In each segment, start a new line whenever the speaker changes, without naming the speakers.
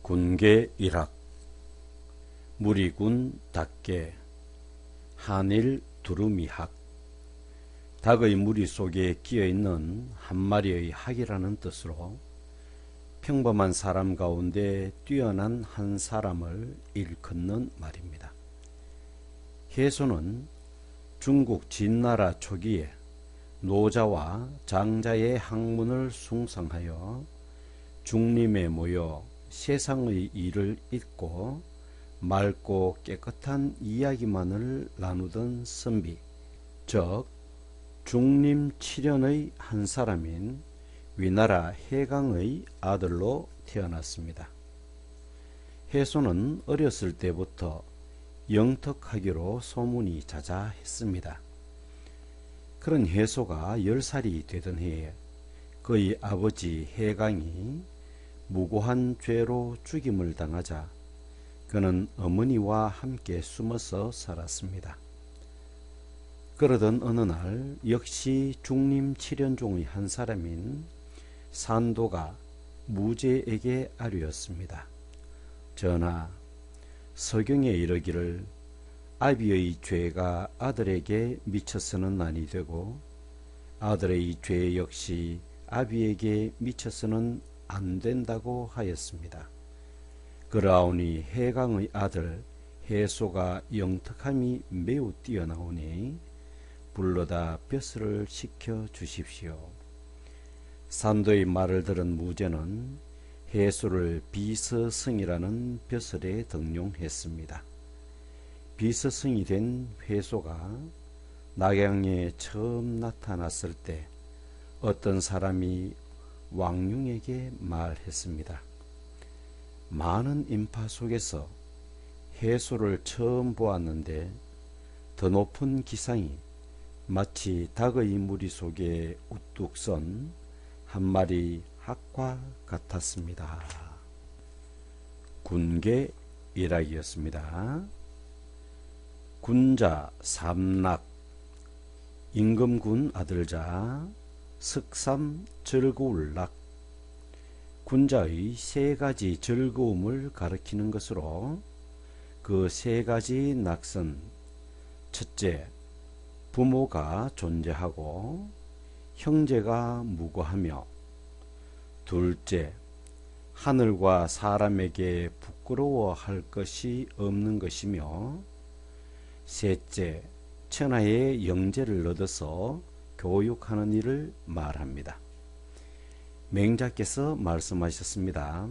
군계 일학, 무리군 닭계, 한일 두루미학. 닭의 무리 속에 끼어있는 한 마리의 학이라는 뜻으로 평범한 사람 가운데 뛰어난 한 사람을 일컫는 말입니다. 해소는 중국 진나라 초기에 노자와 장자의 학문을 숭상하여 중림에 모여 세상의 일을 잊고 맑고 깨끗한 이야기만을 나누던 선비, 즉 중림칠연의 한 사람인 위나라 해강의 아들로 태어났습니다. 해소는 어렸을 때부터 영특하기로 소문이 자자했습니다. 그런 해소가 10살이 되던 해에 그의 아버지 해강이 무고한 죄로 죽임을 당하자 그는 어머니와 함께 숨어서 살았습니다. 그러던 어느 날 역시 중림칠연종의 한 사람인 산도가 무제에게 아뢰었습니다. 전하, 서경에 이르기를 아비의 죄가 아들에게 미쳐서는 아니 되고 아들의 죄 역시 아비에게 미쳐서는 안 된다고 하였습니다. 그러하오니 해강의 아들 해소가 영특함이 매우 뛰어나오니 불러다 벼슬을 시켜 주십시오. 산도의 말을 들은 무제는 해소를 비서승이라는 벼슬에 등용했습니다. 비서승이 된 해소가 낙양에 처음 나타났을 때 어떤 사람이 왕룡에게 말했습니다. 많은 인파 속에서 해소를 처음 보았는데 더 높은 기상이 마치 닭의 무리 속에 우뚝 선 한 마리 학과 같았습니다. 군계 일학이었습니다. 군자 삼락, 임금군 아들자 석삼 즐거울락. 군자의 세 가지 즐거움을 가리키는 것으로 그 세 가지 낙선, 첫째, 부모가 존재하고 형제가 무고하며, 둘째, 하늘과 사람에게 부끄러워할 것이 없는 것이며, 셋째, 천하의 영재를 얻어서 교육하는 일을 말합니다. 맹자께서 말씀하셨습니다.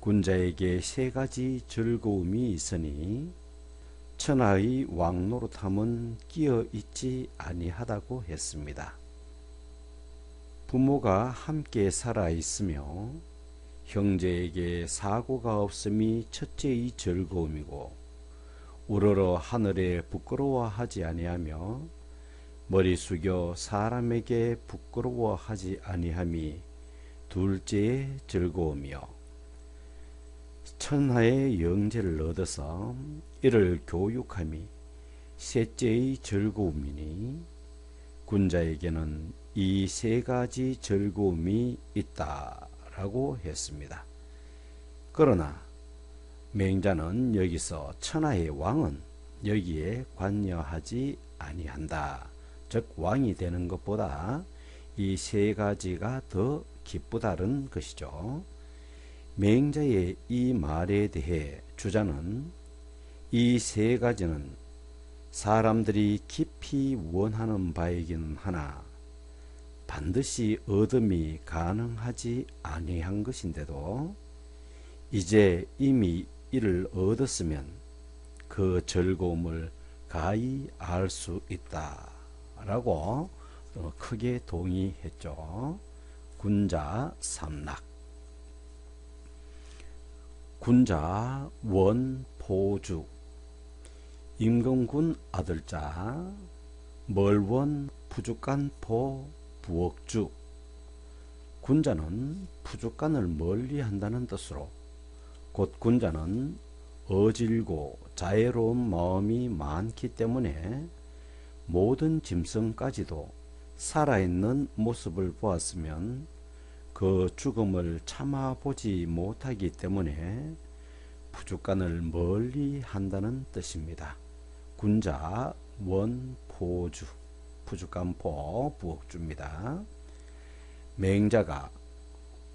군자에게 세 가지 즐거움이 있으니 천하의 왕노릇함은 끼어 있지 아니하다고 했습니다. 부모가 함께 살아 있으며 형제에게 사고가 없음이 첫째의 즐거움이고, 우러러 하늘에 부끄러워하지 아니하며 머리 숙여 사람에게 부끄러워하지 아니함이 둘째의 즐거움이요, 천하의 영재를 얻어서 이를 교육함이 셋째의 즐거움이니, 군자에게는 이 세 가지 즐거움이 있다라고 했습니다. 그러나 맹자는 여기서 천하의 왕은 여기에 관여하지 아니한다. 즉 왕이 되는 것보다 이 세 가지가 더 기쁘다는 것이죠. 맹자의 이 말에 대해 주자는 이 세 가지는 사람들이 깊이 원하는 바이기는 하나 반드시 얻음이 가능하지 아니한 것인데도 이제 이미 이를 얻었으면 그 즐거움을 가히 알 수 있다 라고 크게 동의했죠. 군자 삼락. 군자 원포주, 임금군 아들자 멀원 푸주간 포 부엌주. 군자는 푸주간을 멀리 한다는 뜻으로 곧 군자는 어질고 자애로운 마음이 많기 때문에 모든 짐승까지도 살아있는 모습을 보았으면 그 죽음을 참아보지 못하기 때문에 부죽간을 멀리 한다는 뜻입니다. 군자 원포주, 부죽간포 부엌주입니다. 맹자가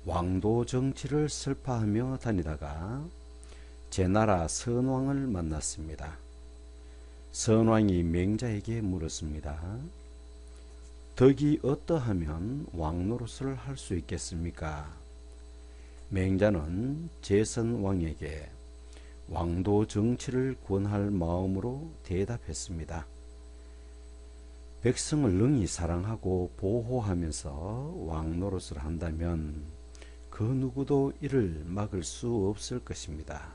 왕도 정치를 설파하며 다니다가 제나라 선왕을 만났습니다. 선왕이 맹자에게 물었습니다. 덕이 어떠하면 왕노릇을 할 수 있겠습니까? 맹자는 제선왕에게 왕도 정치를 권할 마음으로 대답했습니다. 백성을 능히 사랑하고 보호하면서 왕노릇을 한다면 그 누구도 이를 막을 수 없을 것입니다.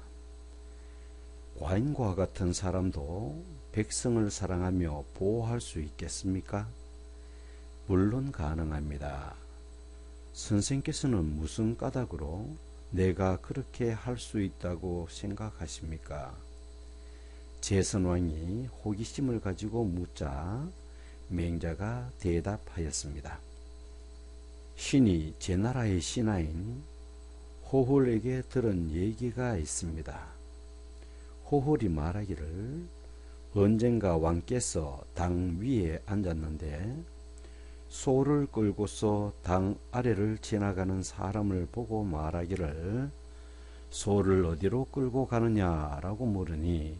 과인과 같은 사람도 백성을 사랑하며 보호할 수 있겠습니까? 물론 가능합니다. 선생께서는 무슨 까닭으로 내가 그렇게 할 수 있다고 생각하십니까? 제선왕이 호기심을 가지고 묻자 맹자가 대답하였습니다. 신이 제나라의 신하인 호홀에게 들은 얘기가 있습니다. 호홀이 말하기를 언젠가 왕께서 당 위에 앉았는데 소를 끌고서 당 아래를 지나가는 사람을 보고 말하기를 소를 어디로 끌고 가느냐라고 물으니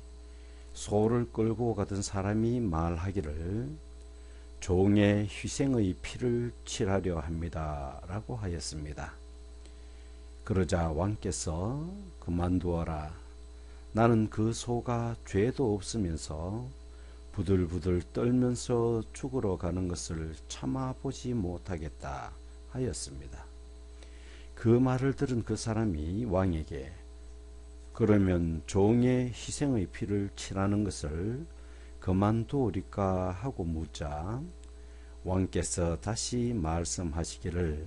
소를 끌고 가던 사람이 말하기를 종의 희생의 피를 칠하려 합니다 라고 하였습니다. 그러자 왕께서 그만두어라. 나는 그 소가 죄도 없으면서 부들부들 떨면서 죽으러 가는 것을 참아보지 못하겠다 하였습니다. 그 말을 들은 그 사람이 왕에게 그러면 종의 희생의 피를 칠하는 것을 그만두리까 하고 묻자 왕께서 다시 말씀하시기를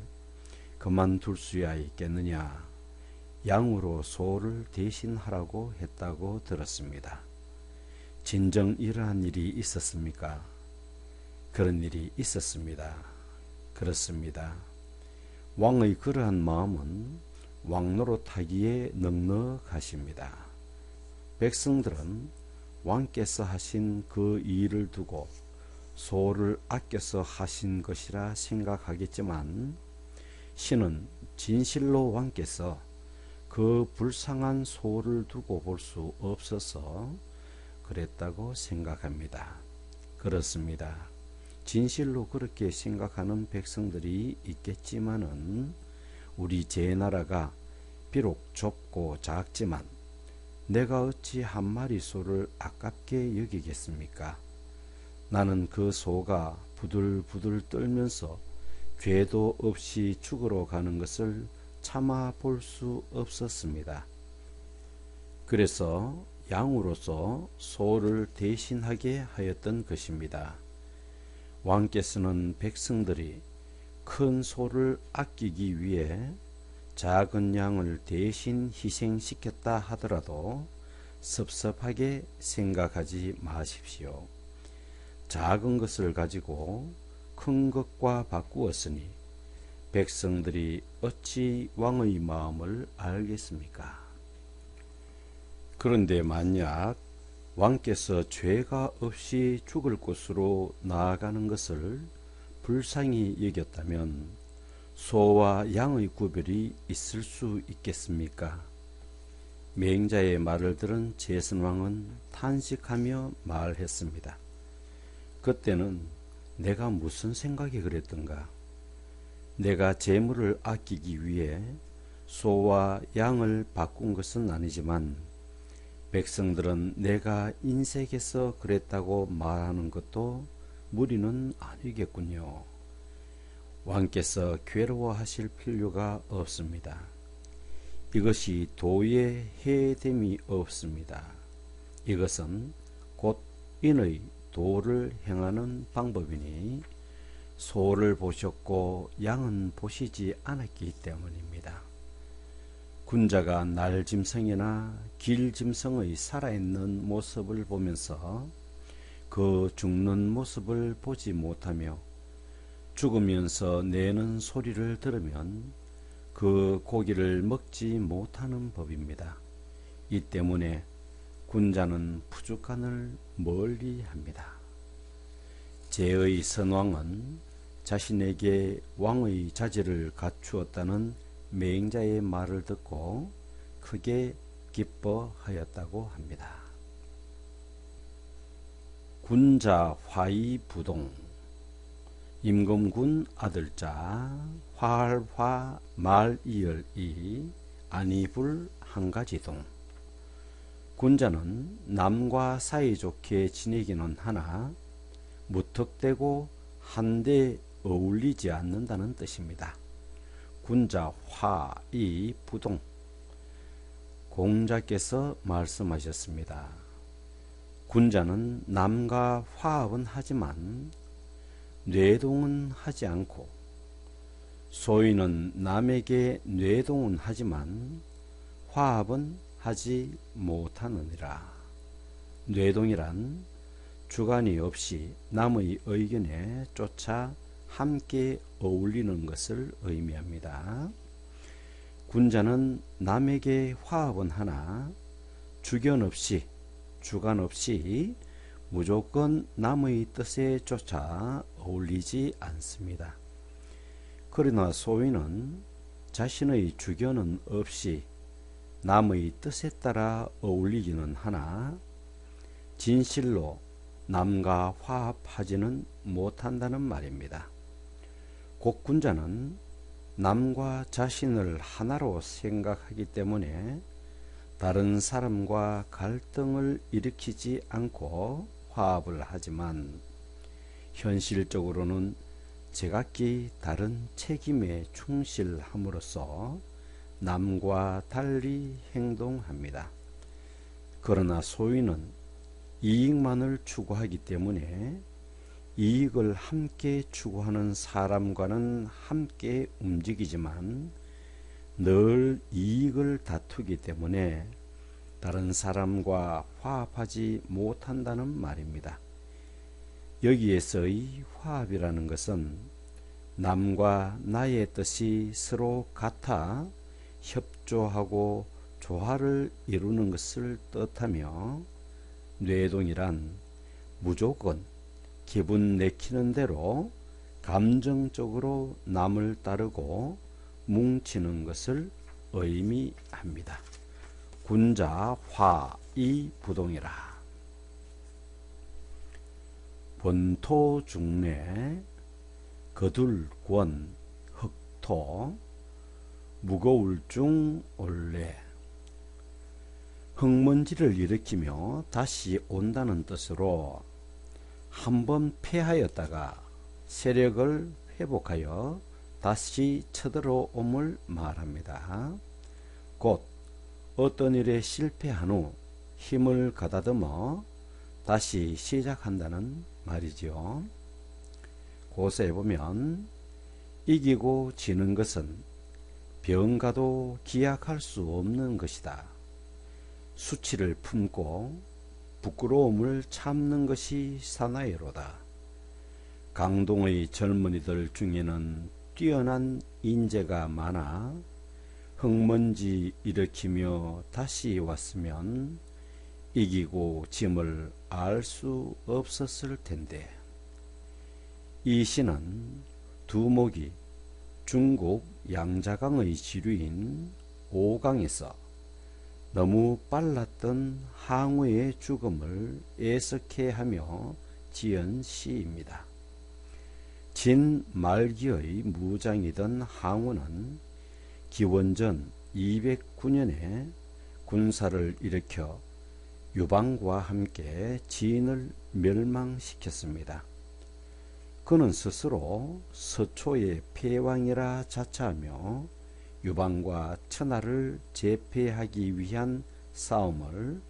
그만둘 수야 있겠느냐 양으로 소를 대신하라고 했다고 들었습니다. 진정 이러한 일이 있었습니까? 그런 일이 있었습니다. 그렇습니다. 왕의 그러한 마음은 왕노릇하기에 넉넉하십니다. 백성들은 왕께서 하신 그 일을 두고 소를 아껴서 하신 것이라 생각하겠지만 신은 진실로 왕께서 그 불쌍한 소를 두고 볼 수 없어서 그랬다고 생각합니다. 그렇습니다. 진실로 그렇게 생각하는 백성들이 있겠지만은 우리 제나라가 비록 좁고 작지만 내가 어찌 한 마리 소를 아깝게 여기겠습니까? 나는 그 소가 부들부들 떨면서 죄도 없이 죽으러 가는 것을 참아 볼 수 없었습니다. 그래서 양으로서 소를 대신하게 하였던 것입니다. 왕께서는 백성들이 큰 소를 아끼기 위해 작은 양을 대신 희생시켰다 하더라도 섭섭하게 생각하지 마십시오. 작은 것을 가지고 큰 것과 바꾸었으니 백성들이 어찌 왕의 마음을 알겠습니까? 그런데 만약 왕께서 죄가 없이 죽을 곳으로 나아가는 것을 불쌍히 여겼다면 소와 양의 구별이 있을 수 있겠습니까? 맹자의 말을 들은 제선왕은 탄식하며 말했습니다. 그때는 내가 무슨 생각이 그랬던가? 내가 재물을 아끼기 위해 소와 양을 바꾼 것은 아니지만 백성들은 내가 인색해서 그랬다고 말하는 것도 무리는 아니겠군요. 왕께서 괴로워하실 필요가 없습니다. 이것이 도에 해됨이 없습니다. 이것은 곧 인의 도를 행하는 방법이니 소를 보셨고 양은 보시지 않았기 때문입니다. 군자가 날짐승이나 길짐승의 살아있는 모습을 보면서 그 죽는 모습을 보지 못하며 죽으면서 내는 소리를 들으면 그 고기를 먹지 못하는 법입니다. 이 때문에 군자는 부족한을 멀리합니다. 제의 선왕은 자신에게 왕의 자질을 갖추었다는 맹자의 말을 듣고 크게 기뻐하였다고 합니다. 군자 화이부동 임금군 아들자 화할화 말이열이 안이불 한가지동. 군자는 남과 사이좋게 지내기는 하나 무턱대고 한데 어울리지 않는다는 뜻입니다. 군자 화이 부동. 공자께서 말씀하셨습니다. 군자는 남과 화합은 하지만 뇌동은 하지 않고, 소인은 남에게 뇌동은 하지만 화합은 하지 못하느니라. 뇌동이란 주관이 없이 남의 의견에 쫓아 함께 어울리는 것을 의미합니다. 군자는 남에게 화합은 하나 주견 없이, 주관 없이 무조건 남의 뜻에 쫓아 어울리지 않습니다. 그러나 소인은 자신의 주견은 없이 남의 뜻에 따라 어울리기는 하나 진실로 남과 화합하지는 못한다는 말입니다. 곡군자는 남과 자신을 하나로 생각하기 때문에 다른 사람과 갈등을 일으키지 않고 화합을 하지만 현실적으로는 제각기 다른 책임에 충실함으로써 남과 달리 행동합니다. 그러나 소인은 이익만을 추구하기 때문에 이익을 함께 추구하는 사람과는 함께 움직이지만 늘 이익을 다투기 때문에 다른 사람과 화합하지 못한다는 말입니다. 여기에서의 화합이라는 것은 남과 나의 뜻이 서로 같아 협조하고 조화를 이루는 것을 뜻하며, 뇌동이란 무조건 기분 내키는 대로 감정적으로 남을 따르고 뭉치는 것을 의미합니다. 군자 화이 부동이라. 본토 중래 거둘권 흑토 무거울 중 올래. 흙먼지를 일으키며 다시 온다는 뜻으로 한번 패하였다가 세력을 회복하여 다시 쳐들어옴을 말합니다. 곧 어떤 일에 실패한 후 힘을 가다듬어 다시 시작한다는 말이지요. 고서에 보면 이기고 지는 것은 병가도 기약할 수 없는 것이다. 수치를 품고 부끄러움을 참는 것이 사나이로다. 강동의 젊은이들 중에는 뛰어난 인재가 많아 흙먼지 일으키며 다시 왔으면 이기고 짐을 알 수 없었을 텐데. 이 시는 두목이 중국 양자강의 지류인 오강에서 너무 빨랐던 항우의 죽음을 애석해하며 지은 시입니다. 진 말기의 무장이던 항우는 기원전 209년에 군사를 일으켜 유방과 함께 진을 멸망시켰습니다. 그는 스스로 서초의 패왕이라 자처하며 유방과 천하를 제패하기 위한 싸움을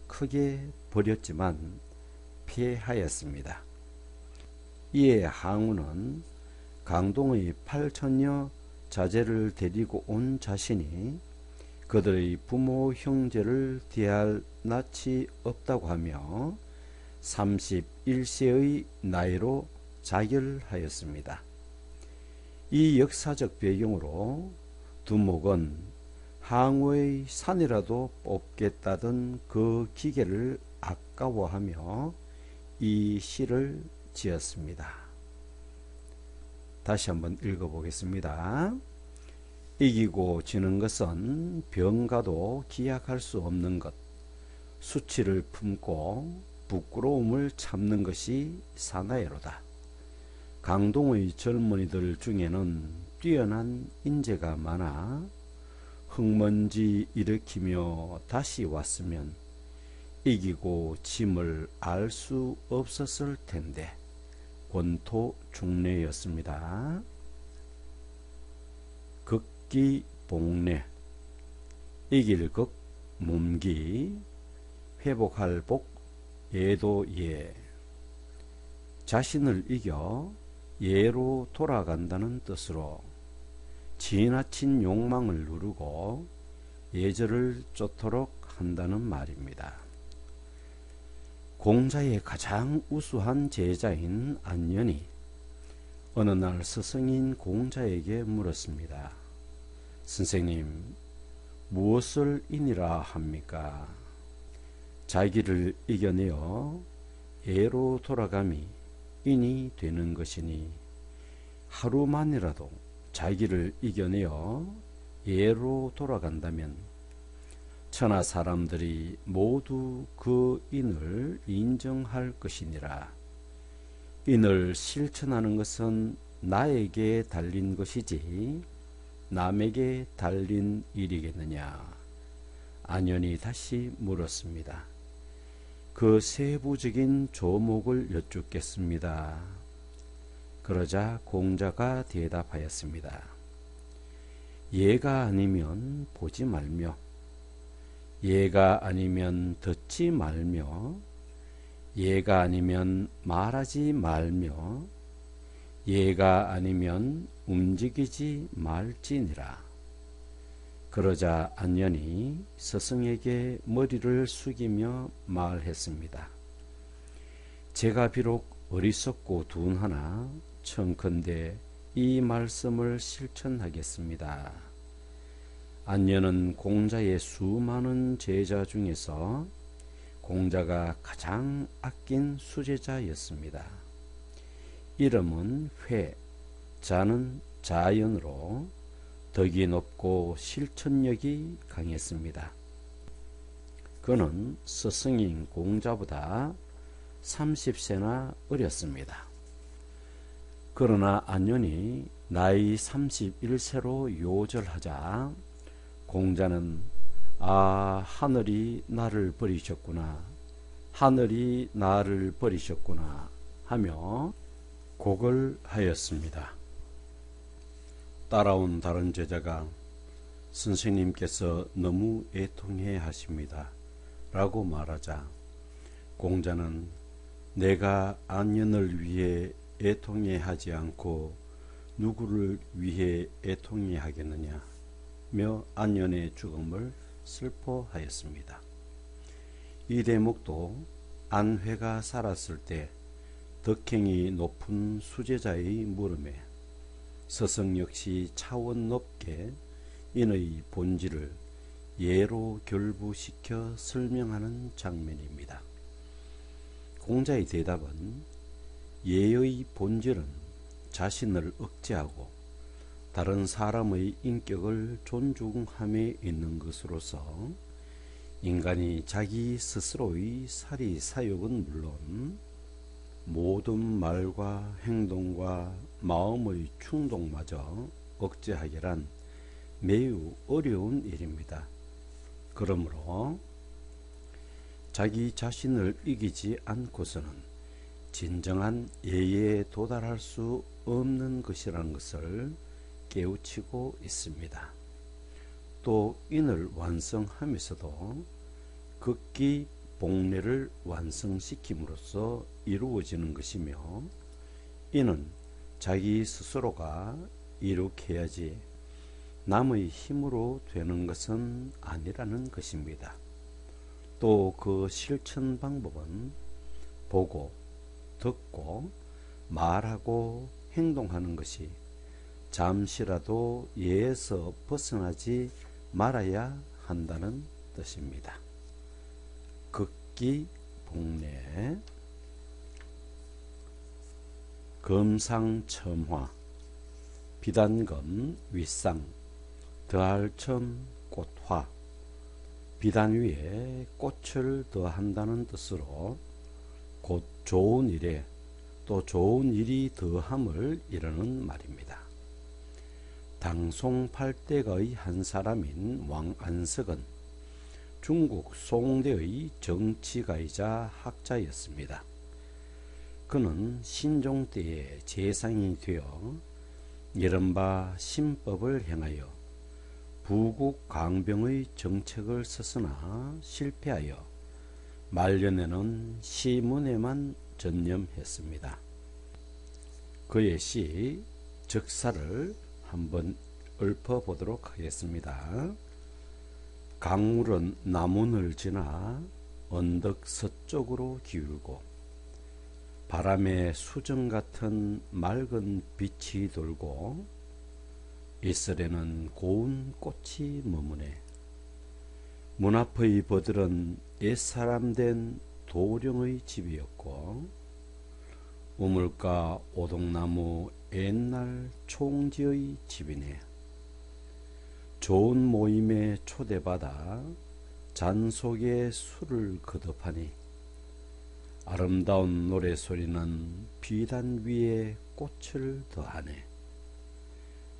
크게 벌였지만 패하였습니다. 이에 항우는 강동의 8천여 자제를 데리고 온 자신이 그들의 부모 형제를 대할 낯이 없다고 하며 31세의 나이로 자결하였습니다. 이 역사적 배경으로 두목은 항우의 산이라도 뽑겠다던 그 기계를 아까워하며 이 시를 지었습니다. 다시 한번 읽어보겠습니다. 이기고 지는 것은 병가도 기약할 수 없는 것, 수치를 품고 부끄러움을 참는 것이 사나이로다. 강동의 젊은이들 중에는 뛰어난 인재가 많아 흙먼지 일으키며 다시 왔으면 이기고 짐을 알 수 없었을 텐데 권토 중래였습니다. 극기 복래, 이길 극 몸기, 회복할 복 예도 예. 자신을 이겨 예로 돌아간다는 뜻으로 지나친 욕망을 누르고 예절을 쫓도록 한다는 말입니다. 공자의 가장 우수한 제자인 안년이 어느 날 스승인 공자에게 물었습니다. 선생님, 무엇을 인이라 합니까? 자기를 이겨내어 예로 돌아감이 인이 되는 것이니 하루만이라도 자기를 이겨내어 예로 돌아간다면 천하 사람들이 모두 그 인을 인정할 것이니라. 인을 실천하는 것은 나에게 달린 것이지 남에게 달린 일이겠느냐? 안연이 다시 물었습니다. 그 세부적인 조목을 여쭙겠습니다. 그러자 공자가 대답하였습니다. 예가 아니면 보지 말며, 예가 아니면 듣지 말며, 예가 아니면 말하지 말며, 예가 아니면 움직이지 말지니라. 그러자 안연이 스승에게 머리를 숙이며 말했습니다. 제가 비록 어리석고 둔하나 청컨대 이 말씀을 실천하겠습니다. 안년은 공자의 수많은 제자 중에서 공자가 가장 아낀 수제자였습니다. 이름은 회, 자는 자연으로 덕이 높고 실천력이 강했습니다. 그는 스승인 공자보다 30세나 어렸습니다. 그러나 안연이 나이 31세로 요절하자 공자는 하늘이 나를 버리셨구나, 하늘이 나를 버리셨구나 하며 곡을 하였습니다. 따라온 다른 제자가 선생님께서 너무 애통해 하십니다 라고 말하자 공자는 내가 안연을 위해 애통해 하지 않고 누구를 위해 애통해 하겠느냐 며 안연의 죽음을 슬퍼하였습니다. 이 대목도 안회가 살았을 때 덕행이 높은 수제자의 물음에 스승 역시 차원 높게 인의 본질을 예로 결부시켜 설명하는 장면입니다. 공자의 대답은 예의 본질은 자신을 억제하고 다른 사람의 인격을 존중함에 있는 것으로서 인간이 자기 스스로의 사리 사욕은 물론 모든 말과 행동과 마음의 충동마저 억제하기란 매우 어려운 일입니다. 그러므로 자기 자신을 이기지 않고서는 진정한 예에 도달할 수 없는 것이라는 것을 깨우치고 있습니다. 또 인을 완성하면서도 극기 복례를 완성시킴으로써 이루어지는 것이며 이는 자기 스스로가 이룩해야지 남의 힘으로 되는 것은 아니라는 것입니다. 또 그 실천 방법은 보고 듣고 말하고 행동하는 것이 잠시라도 예에서 벗어나지 말아야 한다는 뜻입니다. 극기 복례. 금상첨화. 비단검 윗상 더할첨 꽃화. 비단 위에 꽃을 더한다는 뜻으로 곧 좋은 일에 또 좋은 일이 더함을 이르는 말입니다. 당송팔대의 한 사람인 왕 안석은 중국 송대의 정치가이자 학자였습니다. 그는 신종 때에 재상이 되어 이른바 신법을 행하여 부국 강병의 정책을 썼으나 실패하여 말년에는 시문에만 전념했습니다. 그의 시 적사를 한번 읊어보도록 하겠습니다. 강물은 남원을 지나 언덕 서쪽으로 기울고 바람에 수정 같은 맑은 빛이 돌고 이슬에는 고운 꽃이 머무네. 문 앞의 버들은 옛사람 된 도령의 집이었고 우물가 오동나무 옛날 총지의 집이네. 좋은 모임에 초대받아 잔 속에 술을 거듭하니 아름다운 노래소리는 비단 위에 꽃을 더하네.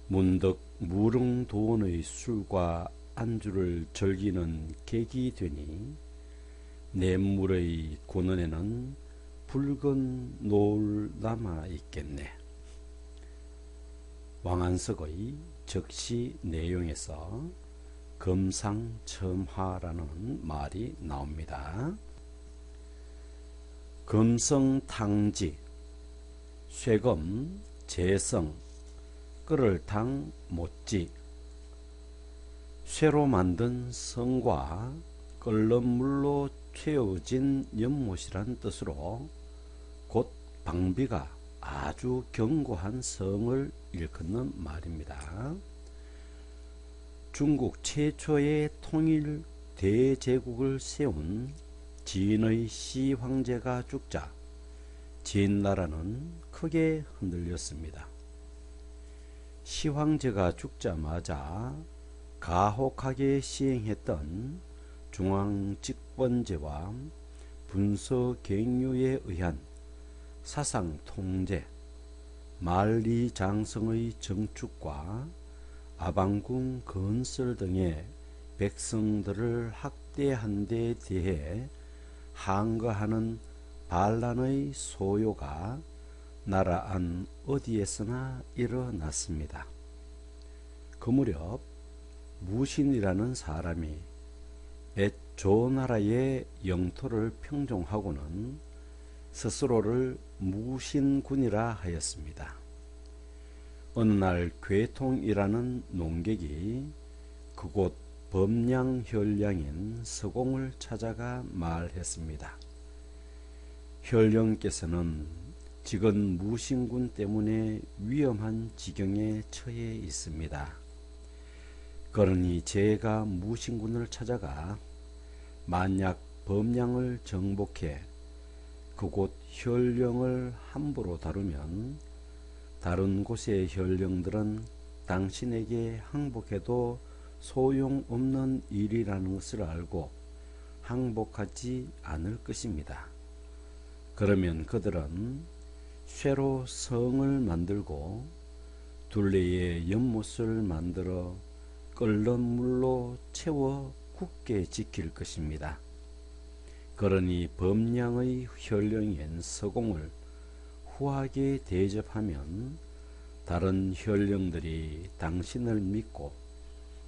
문득 무릉도원의 술과 안주를 즐기는 객이 되니 냇물의 군원에는 붉은 노을 남아 있겠네. 왕안석의 적시 내용에서 금상첨화라는 말이 나옵니다. 금성탕지, 쇠금, 재성, 끓을 탕, 못지. 쇠로 만든 성과 끓는 물로 채워진 연못이란 뜻으로 곧 방비가 아주 견고한 성을 일컫는 말입니다. 중국 최초의 통일 대제국을 세운 진의 시황제가 죽자 진나라는 크게 흔들렸습니다. 시황제가 죽자마자 가혹하게 시행했던 중앙집권제와 분서갱유에 의한 사상통제, 만리장성의 정축과 아방궁 건설 등의 백성들을 학대한 데 대해 항거하는 반란의 소요가 나라 안 어디에서나 일어났습니다. 그 무렵 무신이라는 사람이 옛 조나라의 영토를 평정하고는 스스로를 무신군이라 하였습니다. 어느 날 괴통이라는 농객이 그곳 범량현량인 서공을 찾아가 말했습니다. 현령께서는 지금 무신군 때문에 위험한 지경에 처해 있습니다. 그러니 제가 무신군을 찾아가 만약 범량을 정복해 그곳 현령을 함부로 다루면 다른 곳의 현령들은 당신에게 항복해도 소용없는 일이라는 것을 알고 항복하지 않을 것입니다. 그러면 그들은 쇠로 성을 만들고 둘레에 연못을 만들어 끓는 물로 채워 굳게 지킬 것입니다. 그러니 범량의 현령인 서공을 후하게 대접하면 다른 현령들이 당신을 믿고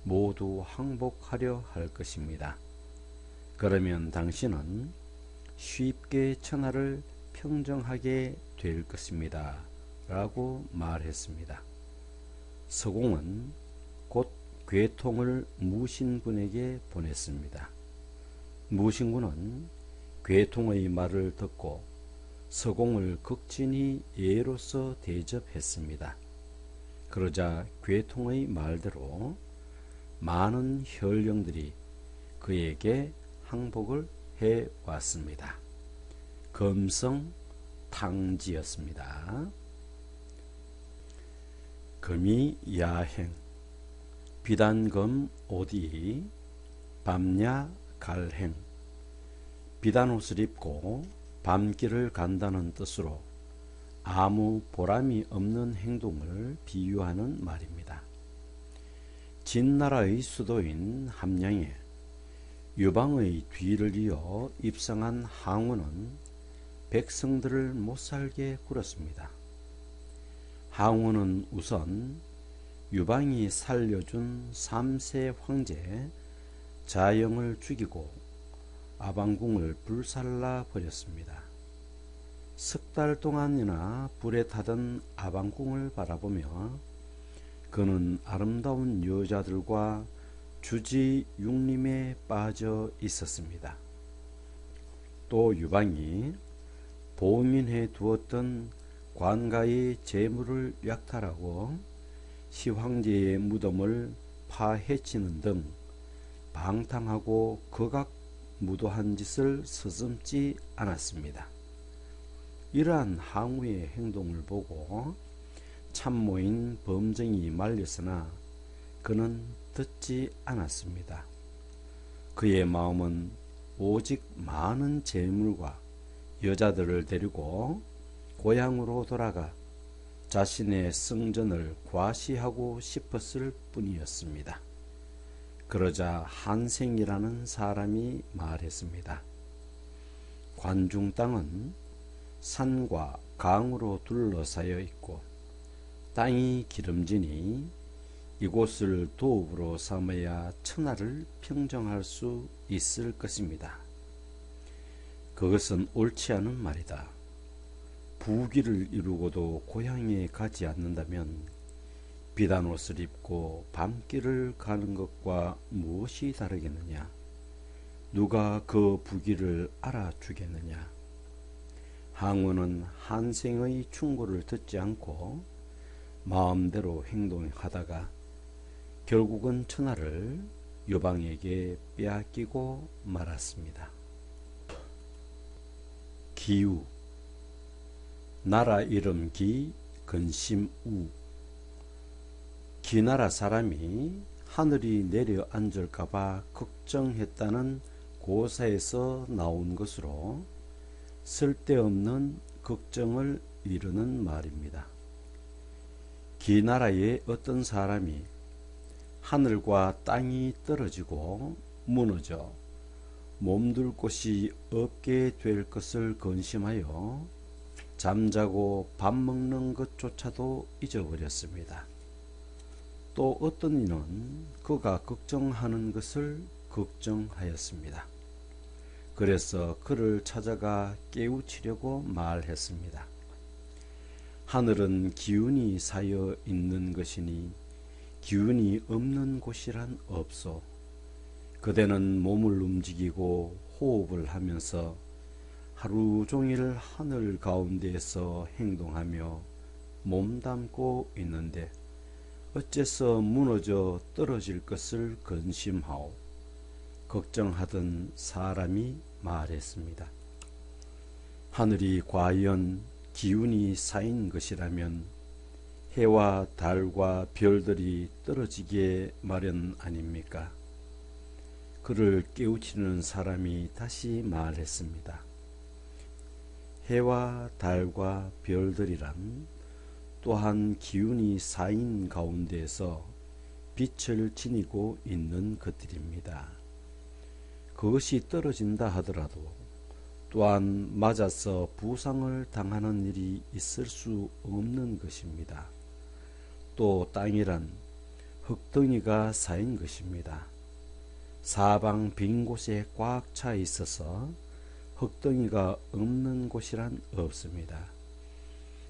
모두 항복하려 할 것입니다. 그러면 당신은 쉽게 천하를 평정하게 될 것입니다. 라고 말했습니다. 서공은 곧 괴통을 무신군에게 보냈습니다. 무신군은 괴통의 말을 듣고 서공을 극진히 예로서 대접했습니다. 그러자 괴통의 말대로 많은 혈령들이 그에게 항복을 해왔습니다. 금성탕지였습니다. 금이 야행, 비단금 오디, 밤야 갈행, 비단옷을 입고 밤길을 간다는 뜻으로 아무 보람이 없는 행동을 비유하는 말입니다. 진나라의 수도인 함양에 유방의 뒤를 이어 입성한 항우는 백성들을 못살게 굴었습니다. 항우는 우선 유방이 살려준 3세 황제 자영을 죽이고 아방궁을 불살라 버렸습니다. 석 달 동안이나 불에 타던 아방궁을 바라보며 그는 아름다운 여자들과 주지 육림에 빠져 있었습니다. 또 유방이 보민해 두었던 관가의 재물을 약탈하고 시황제의 무덤을 파헤치는 등 방탕하고 극악무도한 짓을 서슴지 않았습니다. 이러한 항우의 행동을 보고 참모인 범정이 말렸으나 그는 듣지 않았습니다. 그의 마음은 오직 많은 재물과 여자들을 데리고 고향으로 돌아가 자신의 성전을 과시하고 싶었을 뿐이었습니다. 그러자 한생이라는 사람이 말했습니다. 관중 땅은 산과 강으로 둘러싸여 있고 땅이 기름지니 이곳을 도읍으로 삼아야 천하를 평정할 수 있을 것입니다. 그것은 옳지 않은 말이다. 부귀를 이루고도 고향에 가지 않는다면 비단옷을 입고 밤길을 가는 것과 무엇이 다르겠느냐? 누가 그 부귀를 알아주겠느냐? 항우는 한생의 충고를 듣지 않고 마음대로 행동하다가 결국은 천하를 유방에게 빼앗기고 말았습니다. 기우, 나라 이름 기, 근심 우. 기나라 사람이 하늘이 내려앉을까봐 걱정했다는 고사에서 나온 것으로 쓸데없는 걱정을 이루는 말입니다. 기나라의 어떤 사람이 하늘과 땅이 떨어지고 무너져 몸둘 곳이 없게 될 것을 근심하여 잠자고 밥 먹는 것조차도 잊어버렸습니다. 또 어떤 이는 그가 걱정하는 것을 걱정하였습니다. 그래서 그를 찾아가 깨우치려고 말했습니다. 하늘은 기운이 쌓여 있는 것이니 기운이 없는 곳이란 없소. 그대는 몸을 움직이고 호흡을 하면서 하루 종일 하늘 가운데에서 행동하며 몸담고 있는데 어째서 무너져 떨어질 것을 근심하오. 걱정하던 사람이 말했습니다. 하늘이 과연 기운이 쌓인 것이라면 해와 달과 별들이 떨어지게 마련 아닙니까? 그를 깨우치는 사람이 다시 말했습니다. 해와 달과 별들이란 또한 기운이 쌓인 가운데에서 빛을 지니고 있는 것들입니다. 그것이 떨어진다 하더라도 또한 맞아서 부상을 당하는 일이 있을 수 없는 것입니다. 또 땅이란 흙덩이가 쌓인 것입니다. 사방 빈 곳에 꽉 차 있어서 흙덩이가 없는 곳이란 없습니다.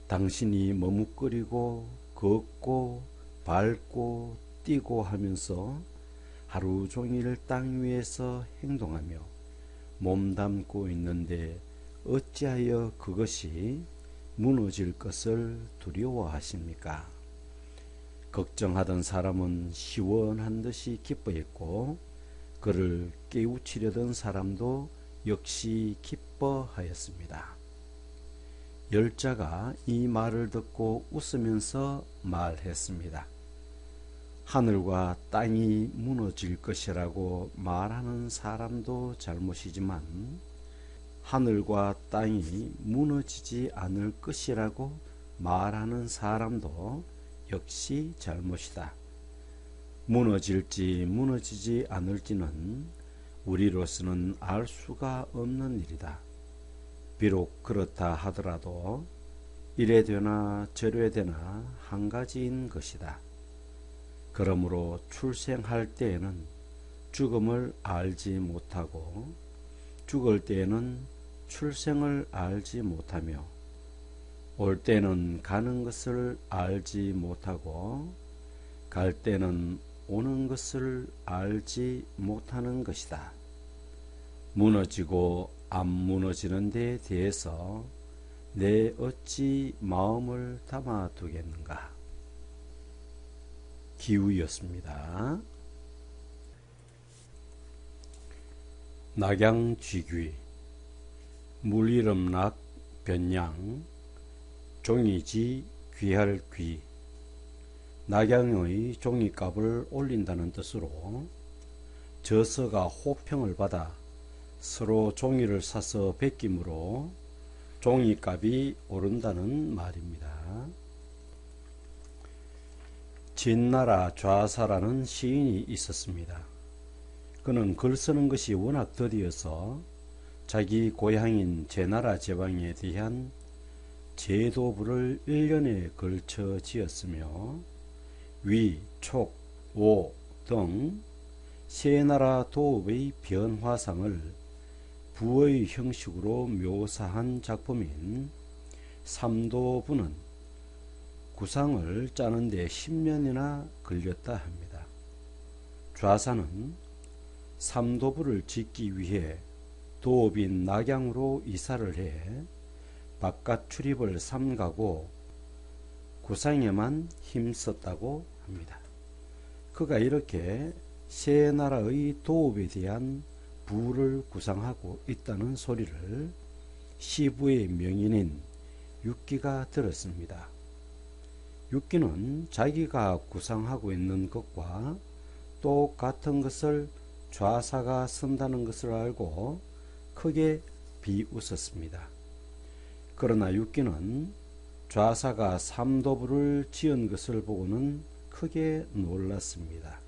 당신이 머뭇거리고 걷고 밟고 뛰고 하면서 하루 종일 땅 위에서 행동하며 몸담고 있는데 어찌하여 그것이 무너질 것을 두려워하십니까? 걱정하던 사람은 시원한 듯이 기뻐했고 그를 깨우치려던 사람도 역시 기뻐하였습니다. 열자가 이 말을 듣고 웃으면서 말했습니다. 하늘과 땅이 무너질 것이라고 말하는 사람도 잘못이지만 하늘과 땅이 무너지지 않을 것이라고 말하는 사람도 역시 잘못이다. 무너질지 무너지지 않을지는 우리로서는 알 수가 없는 일이다. 비록 그렇다 하더라도 이래 되나 저래 되나 한 가지인 것이다. 그러므로 출생할 때에는 죽음을 알지 못하고 죽을 때에는 출생을 알지 못하며 올 때는 가는 것을 알지 못하고 갈 때는 오는 것을 알지 못하는 것이다. 무너지고 안 무너지는 데 대해서 내 어찌 마음을 담아두겠는가. 기우였습니다. 낙양쥐귀 물이름락 변양 종이지 귀할 귀. 낙양의 종이값을 올린다는 뜻으로 저서가 호평을 받아 서로 종이를 사서 베낌으로 종이값이 오른다는 말입니다. 진나라 좌사라는 시인이 있었습니다. 그는 글 쓰는 것이 워낙 더디어서 자기 고향인 제나라 제방에 대한 제도부를 1년에 걸쳐 지었으며 위, 촉, 오 등 세 나라 도읍의 변화상을 부의 형식으로 묘사한 작품인 삼도부는 구상을 짜는 데 10년이나 걸렸다 합니다. 좌사는 삼도부를 짓기 위해 도읍인 낙양으로 이사를 해 바깥 출입을 삼가고 구상에만 힘썼다고 합니다. 그가 이렇게 세 나라의 도읍에 대한 부를 구상하고 있다는 소리를 시부의 명인인 육기가 들었습니다. 육기는 자기가 구상하고 있는 것과 똑같은 것을 좌사가 쓴다는 것을 알고 크게 비웃었습니다. 그러나 육기는 좌사가 삼도부를 지은 것을 보고는 크게 놀랐습니다.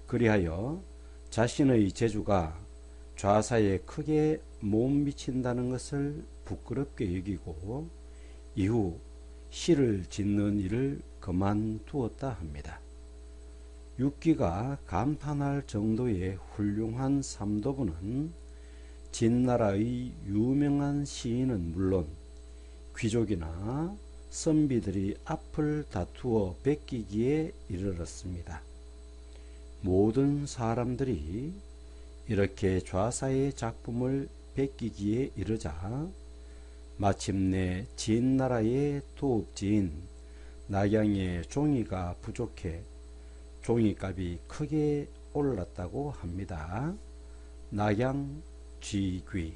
그리하여 자신의 재주가 좌사에 크게 못 미친다는 것을 부끄럽게 여기고 이후 시를 짓는 일을 그만두었다 합니다. 육기가 감탄할 정도의 훌륭한 삼도부는 진나라의 유명한 시인은 물론 귀족이나 선비들이 앞을 다투어 베끼기에 이르렀습니다. 모든 사람들이 이렇게 좌사의 작품을 베끼기에 이르자 마침내 진나라의 도읍지인 낙양의 종이가 부족해 종이값이 크게 올랐다고 합니다. 낙양쥐귀.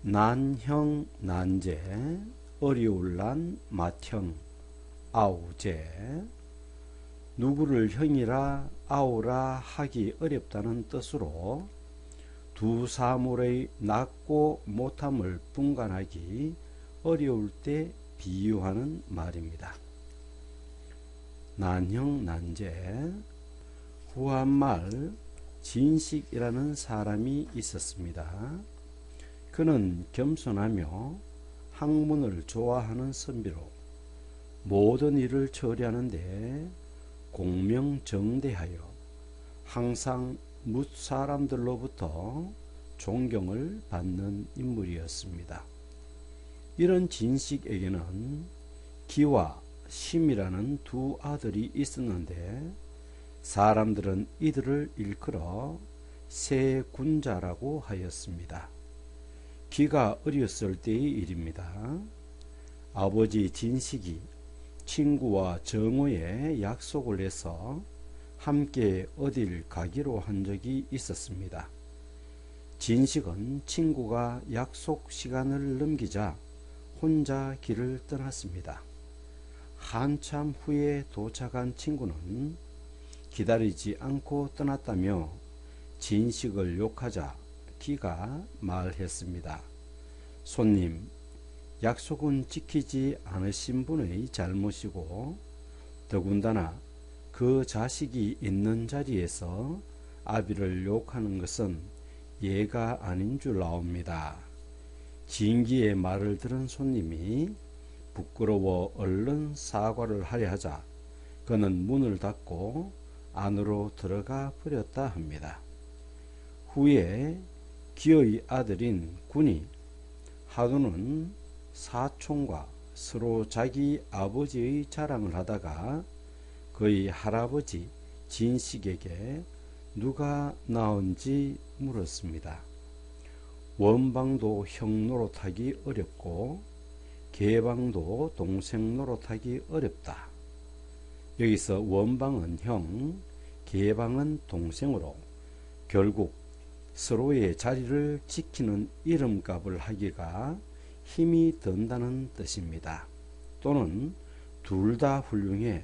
난형 난제 어리울란 맏형 아우제. 누구를 형이라 아우라 하기 어렵다는 뜻으로 두 사물의 낮고 못함을 분간하기 어려울 때 비유하는 말입니다. 난형 난제. 후한말 진식이라는 사람이 있었습니다. 그는 겸손하며 학문을 좋아하는 선비로 모든 일을 처리하는데 공명정대하여 항상 뭇사람들로부터 존경을 받는 인물이었습니다. 이런 진식에게는 기와 심이라는 두 아들이 있었는데 사람들은 이들을 일컬어 세군자라고 하였습니다. 기가 어렸을 때의 일입니다. 아버지 진식이 친구와 정오에 약속을 해서 함께 어딜 가기로 한 적이 있었습니다. 진식은 친구가 약속 시간을 넘기자 혼자 길을 떠났습니다. 한참 후에 도착한 친구는 기다리지 않고 떠났다며 진식을 욕하자 기가 말했습니다. 손님, 약속은 지키지 않으신 분의 잘못이고 더군다나 그 자식이 있는 자리에서 아비를 욕하는 것은 예가 아닌 줄 아옵니다. 진기의 말을 들은 손님이 부끄러워 얼른 사과를 하려 하자 그는 문을 닫고 안으로 들어가 버렸다 합니다. 후에 기어의 아들인 군이 하두는 사촌과 서로 자기 아버지의 자랑을 하다가 그의 할아버지 진식에게 누가 나은지 물었습니다. 원방도 형 노릇하기 어렵고 계방도 동생 노릇하기 어렵다. 여기서 원방은 형, 계방은 동생으로 결국 서로의 자리를 지키는 이름값을 하기가 힘이 든다는 뜻입니다. 또는 둘 다 훌륭해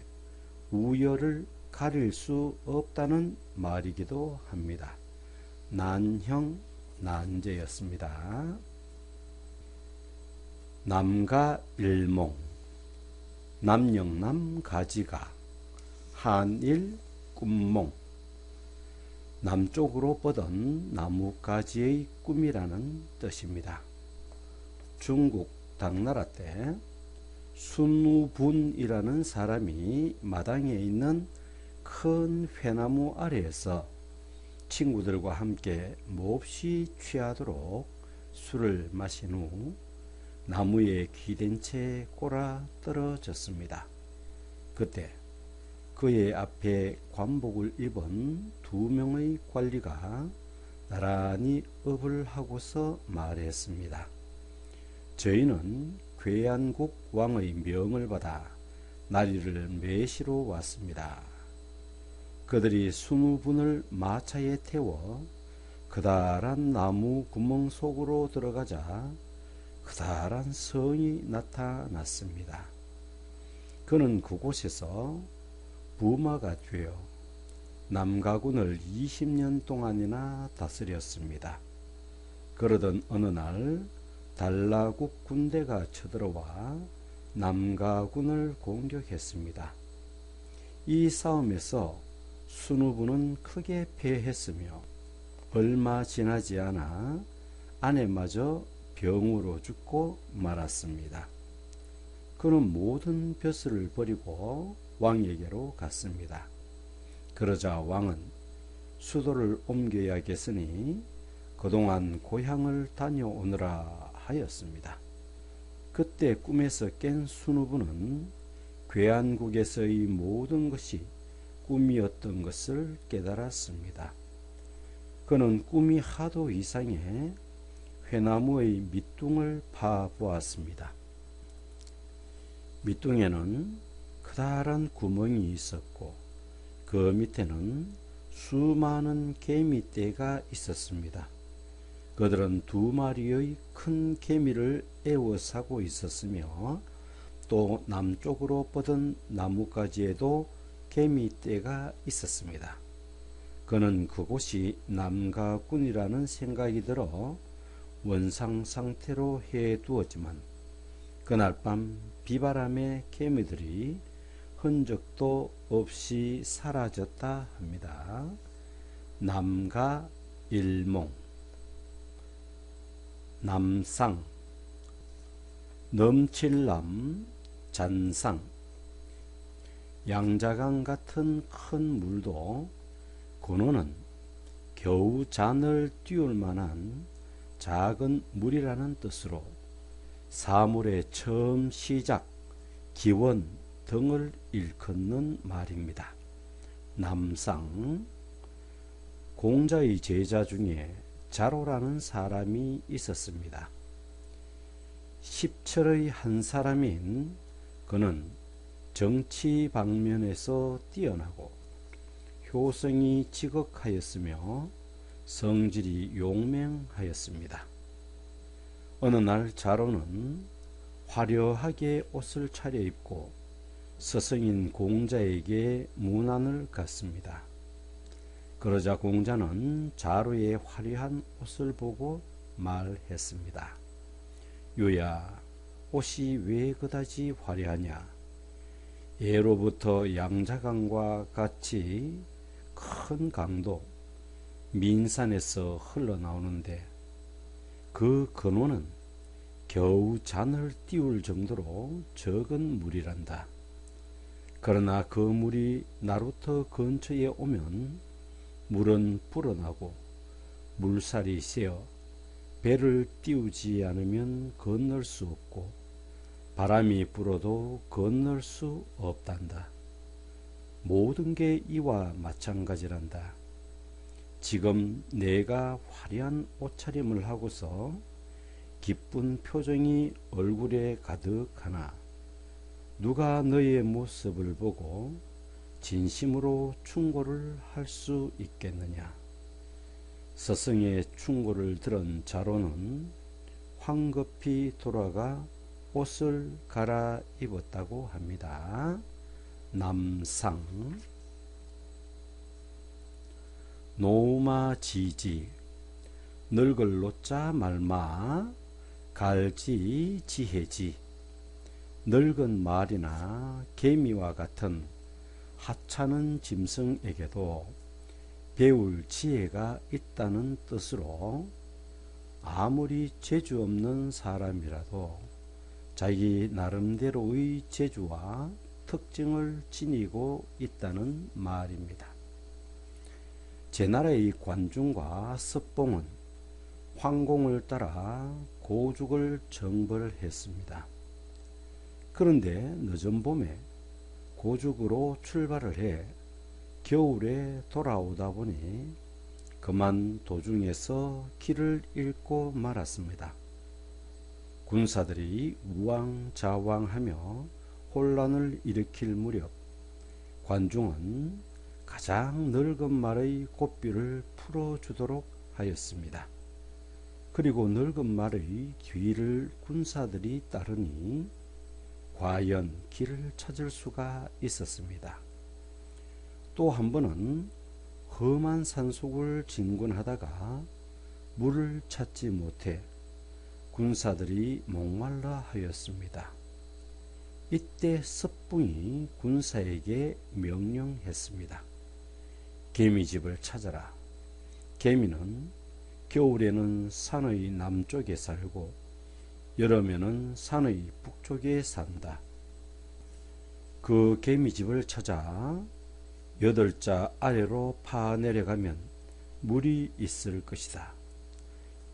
우열을 가릴 수 없다는 말이기도 합니다. 난형, 난제였습니다. 남가 일몽, 남영남 가지가, 한일 꿈몽, 남쪽으로 뻗은 나뭇가지의 꿈이라는 뜻입니다. 중국 당나라 때 순우분이라는 사람이 마당에 있는 큰 회나무 아래에서 친구들과 함께 몹시 취하도록 술을 마신 후 나무에 기댄 채 꼬라 떨어졌습니다. 그때 그의 앞에 관복을 입은 2명의 관리가 나란히 업을 하고서 말했습니다. 저희는 괴안국 왕의 명을 받아 나리를 매시러 왔습니다. 그들이 20분을 마차에 태워 그다란 나무 구멍 속으로 들어가자 그다란 성이 나타났습니다. 그는 그곳에서 부마가 되어 남가군을 20년 동안이나 다스렸습니다. 그러던 어느 날 달라국 군대가 쳐들어와 남가군을 공격했습니다. 이 싸움에서 순우부는 크게 패했으며 얼마 지나지 않아 아내마저 병으로 죽고 말았습니다. 그는 모든 벼슬을 버리고 왕에게로 갔습니다. 그러자 왕은 수도를 옮겨야겠으니 그동안 고향을 다녀오느라 하였습니다. 그때 꿈에서 깬 순우부는 괴안국에서의 모든 것이 꿈이었던 것을 깨달았습니다. 그는 꿈이 하도 이상해 회나무의 밑둥을 파보았습니다. 밑둥에는 커다란 구멍이 있었고 그 밑에는 수많은 개미떼가 있었습니다. 그들은 2마리의 큰 개미를 에워싸고 있었으며 또 남쪽으로 뻗은 나뭇가지에도 개미떼가 있었습니다. 그는 그곳이 남가군이라는 생각이 들어 원상 상태로 해두었지만 그날 밤 비바람에 개미들이 흔적도 없이 사라졌다 합니다. 남가일몽, 남상, 넘칠남, 잔상, 양자강 같은 큰 물도 근원은 겨우 잔을 띄울 만한 작은 물이라는 뜻으로 사물의 처음 시작, 기원 등을 일컫는 말입니다. 남상, 공자의 제자 중에 자로라는 사람이 있었습니다. 십철의 한 사람인 그는 정치 방면에서 뛰어나고 효성이 지극하였으며 성질이 용맹하였습니다. 어느 날 자로는 화려하게 옷을 차려입고 스승인 공자에게 문안을 갔습니다. 그러자 공자는 자로의 화려한 옷을 보고 말했습니다. 유야, 옷이 왜 그다지 화려하냐? 예로부터 양자강과 같이 큰 강도 민산에서 흘러나오는데 그 근원은 겨우 잔을 띄울 정도로 적은 물이란다. 그러나 그 물이 나루터 근처에 오면 물은 불어나고 물살이 세어 배를 띄우지 않으면 건널 수 없고 바람이 불어도 건널 수 없단다. 모든 게 이와 마찬가지란다. 지금 내가 화려한 옷차림을 하고서 기쁜 표정이 얼굴에 가득하나 누가 너의 모습을 보고 진심으로 충고를 할 수 있겠느냐? 스승의 충고를 들은 자로는 황급히 돌아가 옷을 갈아입었다고 합니다. 남상 노마지지 늙을 노자 말마 갈지 지혜지 늙은 말이나 개미와 같은 하찮은 짐승에게도 배울 지혜가 있다는 뜻으로 아무리 재주 없는 사람이라도 자기 나름대로의 재주와 특징을 지니고 있다는 말입니다. 제나라의 관중과 섭봉은 황공을 따라 고죽을 정벌했습니다. 그런데 늦은 봄에 고죽으로 출발을 해 겨울에 돌아오다 보니 그만 도중에서 길을 잃고 말았습니다. 군사들이 우왕좌왕하며 혼란을 일으킬 무렵 관중은 가장 늙은 말의 고삐를 풀어주도록 하였습니다. 그리고 늙은 말의 뒤를 군사들이 따르니 과연 길을 찾을 수가 있었습니다. 또 한 번은 험한 산속을 진군하다가 물을 찾지 못해 군사들이 목말라 하였습니다. 이때 섭붕이 군사에게 명령했습니다. 개미집을 찾아라. 개미는 겨울에는 산의 남쪽에 살고 여름에는 산의 북쪽에 산다. 그 개미집을 찾아 8자 아래로 파내려가면 물이 있을 것이다.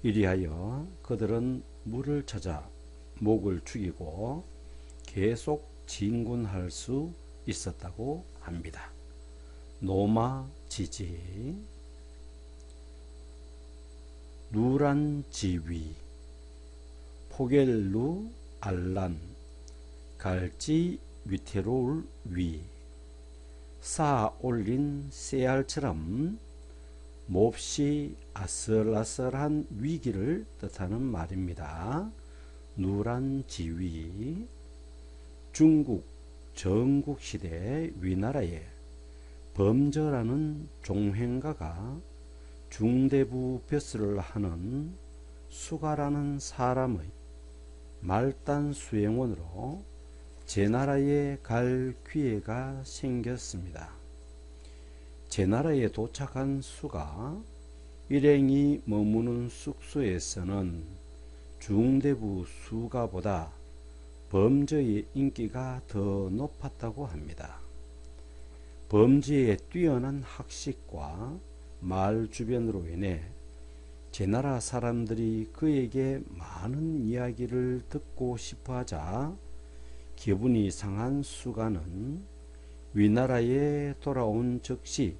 이리하여 그들은 물을 찾아 목을 죽이고 계속 진군할 수 있었다고 합니다. 노마지지 누란지위 포겔루 알란 갈지 위테롤 위 쌓아 올린 쇠알처럼 몹시 아슬아슬한 위기를 뜻하는 말입니다. 누란지위 중국 전국시대 위나라에 범저라는 종횡가가 중대부 벼슬을 하는 수가라는 사람의 말단 수행원으로 제나라에 갈 기회가 생겼습니다. 제나라에 도착한 수가 일행이 머무는 숙소에서는 중대부 수가보다 범저의 인기가 더 높았다고 합니다. 범저의 뛰어난 학식과 말 주변으로 인해 제나라 사람들이 그에게 많은 이야기를 듣고 싶어하자 기분이 상한 수가는 위나라에 돌아온 즉시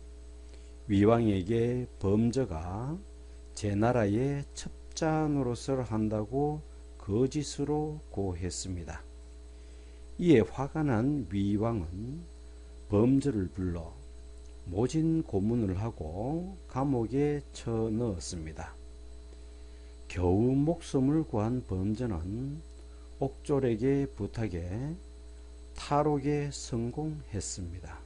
위왕에게 범저가 제나라에 첩자 노릇을 한다고 거짓으로 고했습니다. 이에 화가 난 위왕은 범저를 불러 모진 고문을 하고 감옥에 쳐넣었습니다. 겨우 목숨을 구한 범저는 옥졸에게 부탁해 탈옥에 성공했습니다.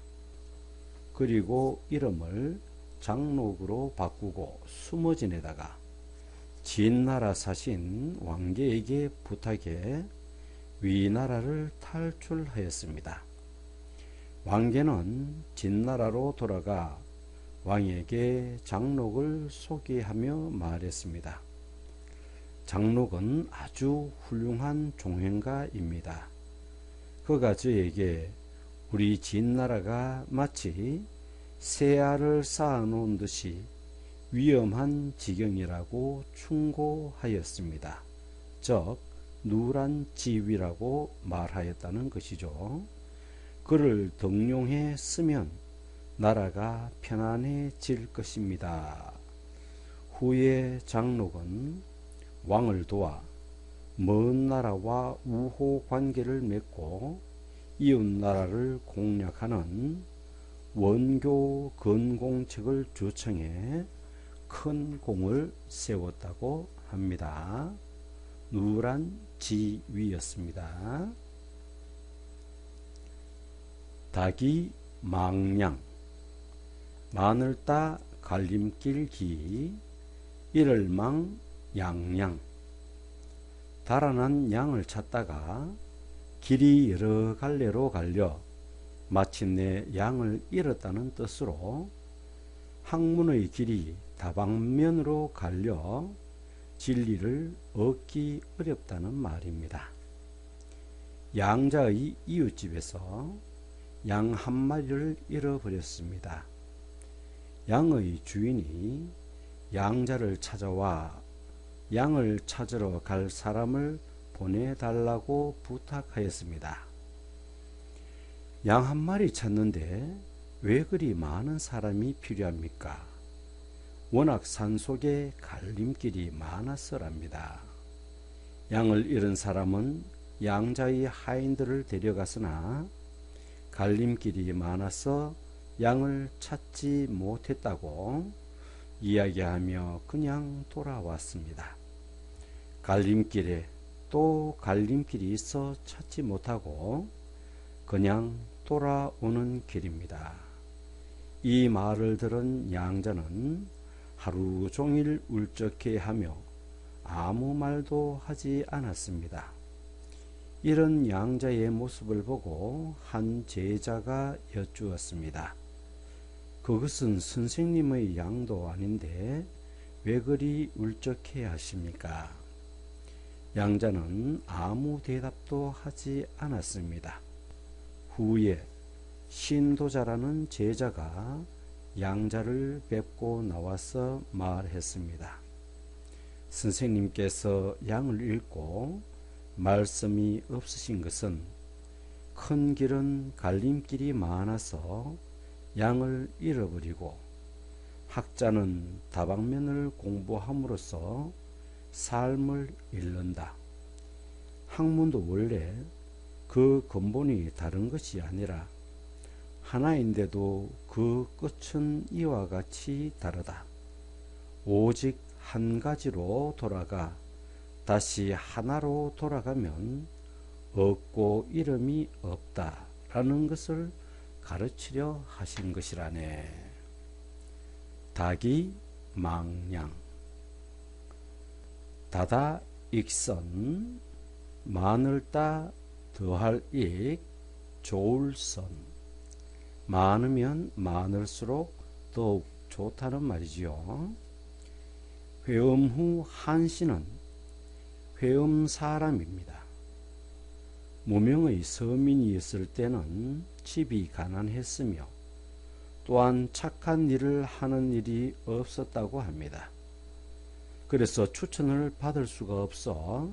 그리고 이름을 장록으로 바꾸고 숨어 지내다가 진나라 사신 왕계에게 부탁해 위나라를 탈출하였습니다. 왕계는 진나라로 돌아가 왕에게 장록을 소개하며 말했습니다. 장록은 아주 훌륭한 종행가입니다. 그가 저에게 우리 진나라가 마치 새알을 쌓아놓은 듯이 위험한 지경이라고 충고하였습니다. 즉 누란 지위라고 말하였다는 것이죠. 그를 등용해 쓰면 나라가 편안해질 것입니다. 후에 장록은 왕을 도와 먼 나라와 우호 관계를 맺고 이웃 나라를 공략하는 원교 건공책을 주청해 큰 공을 세웠다고 합니다. 누란 지위였습니다. 닭이 망냥, 마늘 따 갈림길 기, 이를 망 양양. 달아난 양을 찾다가 길이 여러 갈래로 갈려 마침내 양을 잃었다는 뜻으로 학문의 길이 다방면으로 갈려 진리를 얻기 어렵다는 말입니다. 양자의 이웃집에서 양 한 마리를 잃어버렸습니다. 양의 주인이 양자를 찾아와 양을 찾으러 갈 사람을 보내달라고 부탁하였습니다. 양 한 마리 찾는데 왜 그리 많은 사람이 필요합니까? 워낙 산속에 갈림길이 많아서랍니다. 양을 잃은 사람은 양자의 하인들을 데려갔으나 갈림길이 많아서 양을 찾지 못했다고 이야기하며 그냥 돌아왔습니다. 갈림길에 또 갈림길이 있어 찾지 못하고 그냥 돌아오는 길입니다. 이 말을 들은 양자는 하루 종일 울적해하며 아무 말도 하지 않았습니다. 이런 양자의 모습을 보고 한 제자가 여쭈었습니다. 그것은 선생님의 양도 아닌데 왜 그리 울적해 하십니까? 양자는 아무 대답도 하지 않았습니다. 후에 신도자라는 제자가 양자를 뵙고 나와서 말했습니다. 선생님께서 양을 잃고 말씀이 없으신 것은 큰 길은 갈림길이 많아서 양을 잃어버리고 학자는 다방면을 공부함으로써 삶을 잃는다. 학문도 원래 그 근본이 다른 것이 아니라 하나인데도 그 끝은 이와 같이 다르다. 오직 한 가지로 돌아가 다시 하나로 돌아가면 없고 이름이 없다라는 것을 가르치려 하신 것이라네. 닭이 망냥, 다다 익선, 마늘 따 더할 익, 좋을 선. 많으면 많을수록 더욱 좋다는 말이지요. 회음 후 한씨는 회음 사람입니다. 무명의 서민이었을 때는 집이 가난했으며 또한 착한 일을 하는 일이 없었다고 합니다. 그래서 추천을 받을 수가 없어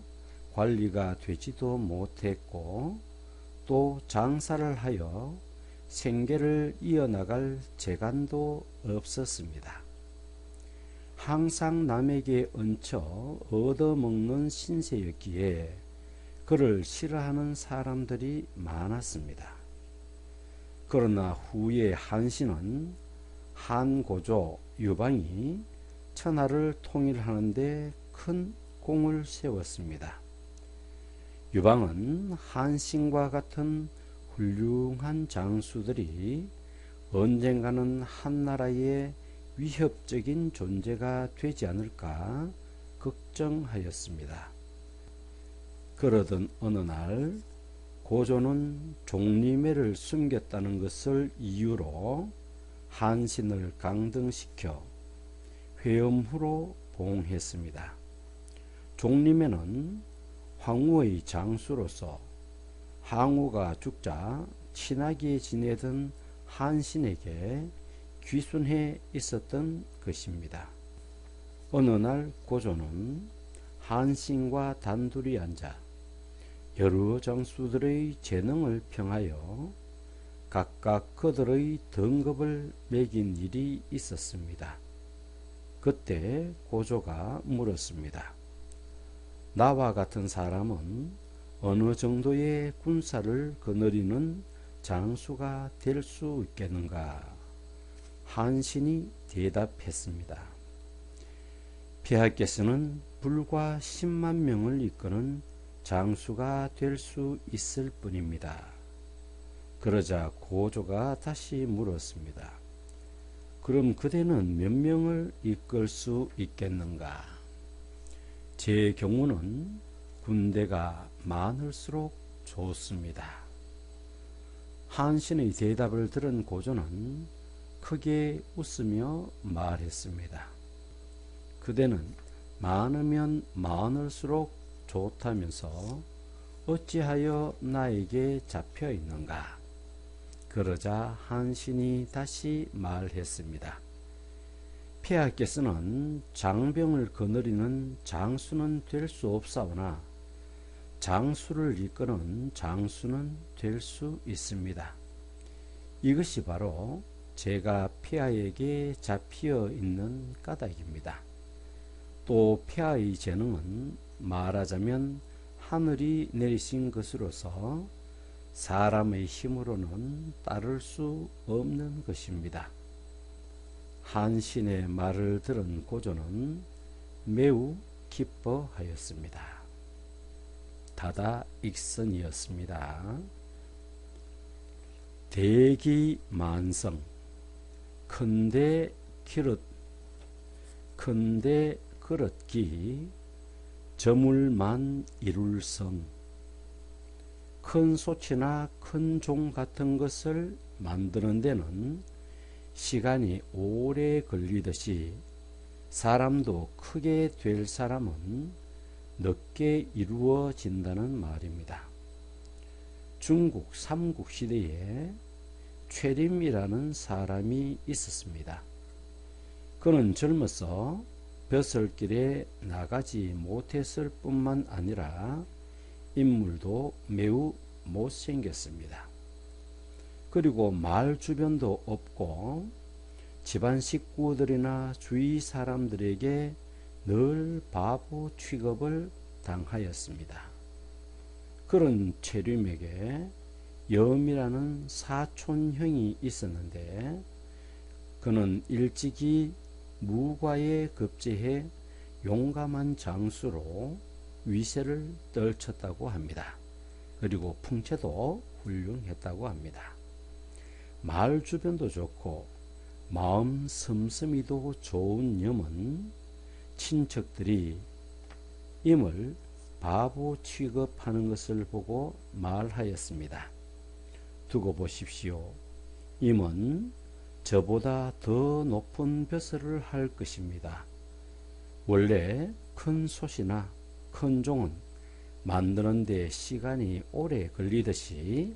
관리가 되지도 못했고 또 장사를 하여 생계를 이어나갈 재간도 없었습니다. 항상 남에게 얹혀 얻어먹는 신세였기에 그를 싫어하는 사람들이 많았습니다. 그러나 후에 한신은 한 고조 유방이 천하를 통일하는 데 큰 공을 세웠습니다. 유방은 한신과 같은 훌륭한 장수들이 언젠가는 한나라의 위협적인 존재가 되지 않을까 걱정하였습니다. 그러던 어느 날 고조는 종리매를 숨겼다는 것을 이유로 한신을 강등시켜 회음후로 봉했습니다. 종리매는 황후의 장수로서 항우가 죽자 친하게 지내던 한신에게 귀순해 있었던 것입니다. 어느 날 고조는 한신과 단둘이 앉아 여러 장수들의 재능을 평하여 각각 그들의 등급을 매긴 일이 있었습니다. 그때 고조가 물었습니다. 나와 같은 사람은 어느 정도의 군사를 거느리는 장수가 될 수 있겠는가? 한신이 대답했습니다. 폐하께서는 불과 10만 명을 이끄는 장수가 될 수 있을 뿐입니다. 그러자 고조가 다시 물었습니다. 그럼 그대는 몇 명을 이끌 수 있겠는가? 제 경우는 군대가 많을수록 좋습니다. 한신의 대답을 들은 고조는 크게 웃으며 말했습니다. 그대는 많으면 많을수록 좋다면서 어찌하여 나에게 잡혀 있는가? 그러자 한신이 다시 말했습니다. 폐하께서는 장병을 거느리는 장수는 될 수 없사오나 장수를 이끄는 장수는 될 수 있습니다. 이것이 바로 제가 폐하에게 잡혀 있는 까닭입니다. 또 폐하의 재능은 말하자면 하늘이 내리신 것으로서 사람의 힘으로는 따를 수 없는 것입니다. 한신의 말을 들은 고조는 매우 기뻐하였습니다. 다다익선이었습니다. 대기만성 큰데 그릇기 저물만 이룰성 큰 소치나 큰 종 같은 것을 만드는 데는 시간이 오래 걸리듯이 사람도 크게 될 사람은 늦게 이루어진다는 말입니다. 중국 삼국시대에 최림이라는 사람이 있었습니다. 그는 젊어서 벼슬길에 나가지 못했을 뿐만 아니라 인물도 매우 못생겼습니다. 그리고 마을 주변도 없고 집안 식구들이나 주위 사람들에게 늘 바보 취급을 당하였습니다. 그런 최림에게 염이라는 사촌형이 있었는데 그는 일찍이 무과에 급제해 용감한 장수로 위세를 떨쳤다고 합니다. 그리고 풍채도 훌륭했다고 합니다. 마을 주변도 좋고 마음 씀씀이도 좋은 염은 친척들이 임을 바보 취급하는 것을 보고 말하였습니다. 두고 보십시오. 임은 저보다 더 높은 벼슬을 할 것입니다. 원래 큰 솥이나 큰 종은 만드는 데 시간이 오래 걸리듯이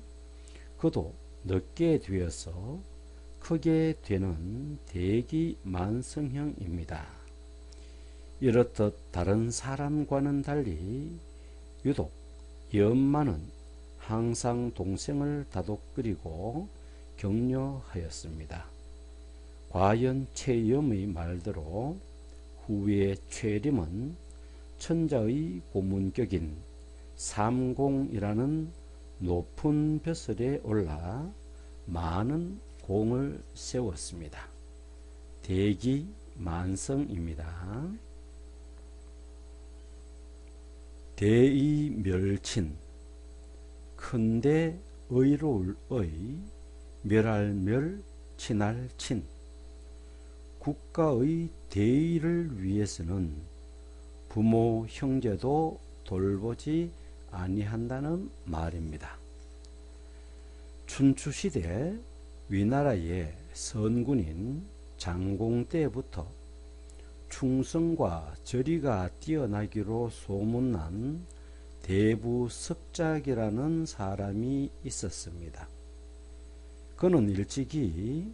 그도 늦게 되어서 크게 되는 대기만성형입니다. 이렇듯 다른 사람과는 달리 유독 염만은 항상 동생을 다독거리고 격려하였습니다. 과연 최염의 말대로 후에 최림은 천자의 고문격인 삼공이라는 높은 벼슬에 올라 많은 공을 세웠습니다. 대기만성입니다. 대의멸친, 큰데 의로울 의, 멸할멸, 친할친. 국가의 대의를 위해서는 부모 형제도 돌보지 아니한다는 말입니다. 춘추시대 위나라의 선군인 장공 때부터 충성과 저리가 뛰어나기로 소문난 대부석작이라는 사람이 있었습니다. 그는 일찍이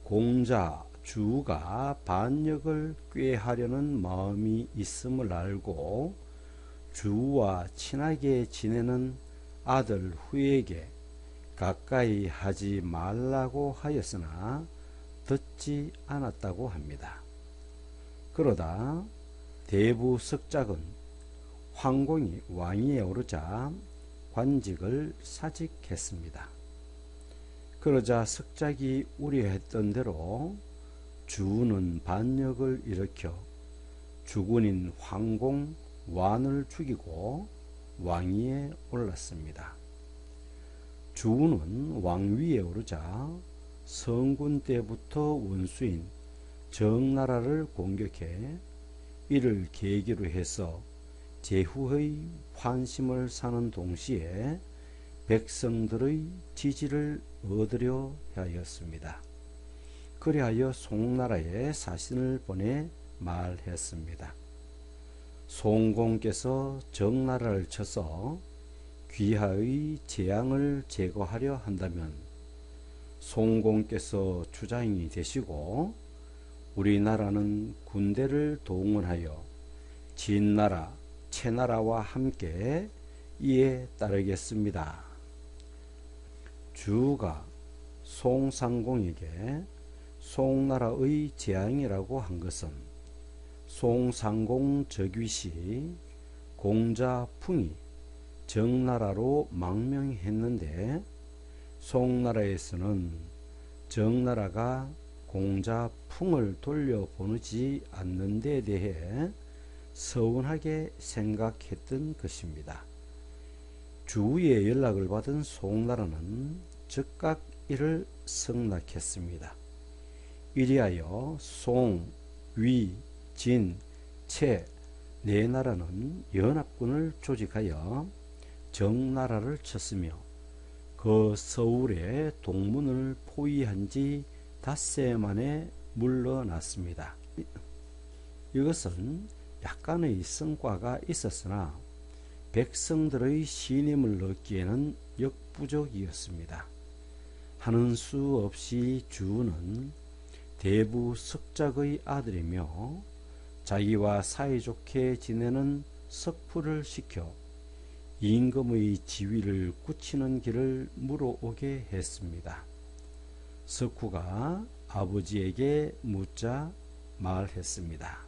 공자, 주가 반역을 꾀하려는 마음이 있음을 알고 주와 친하게 지내는 아들 후에게 가까이 하지 말라고 하였으나 듣지 않았다고 합니다. 그러다 대부석작은 황공이 왕위에 오르자 관직을 사직했습니다. 그러자 석작이 우려했던 대로 주는 반역을 일으켜 주군인 황공 완을 죽이고 왕위에 올랐습니다. 주는 왕위에 오르자 성군 때부터 원수인 정나라를 공격해 이를 계기로 해서 제후의 환심을 사는 동시에 백성들의 지지를 얻으려 하였습니다. 그리하여 송나라에 사신을 보내 말했습니다. 송공께서 정나라를 쳐서 귀하의 재앙을 제거하려 한다면 송공께서 주장이 되시고 우리나라는 군대를 동원하여 진나라, 채나라와 함께 이에 따르겠습니다. 주가 송상공에게 송나라의 재앙이라고 한 것은 송상공 즉위시 공자풍이 정나라로 망명했는데 송나라에서는 정나라가 공자풍을 돌려보내지 않는 데 대해 서운하게 생각했던 것입니다. 주의 연락을 받은 송나라는 즉각 이를 승낙했습니다. 이리하여 송, 위, 진, 채 네 나라는 연합군을 조직하여 정나라를 쳤으며 그 서울에 동문을 포위한 지 닷새 만에 물러났습니다. 이것은 약간의 성과가 있었으나 백성들의 신임을 얻기에는 역부족이었습니다. 하는 수 없이 주는 대부석작의 아들이며 자기와 사이좋게 지내는 석푸를 시켜 임금의 지위를 굳히는 길을 물어오게 했습니다. 석후가 아버지에게 묻자 말했습니다.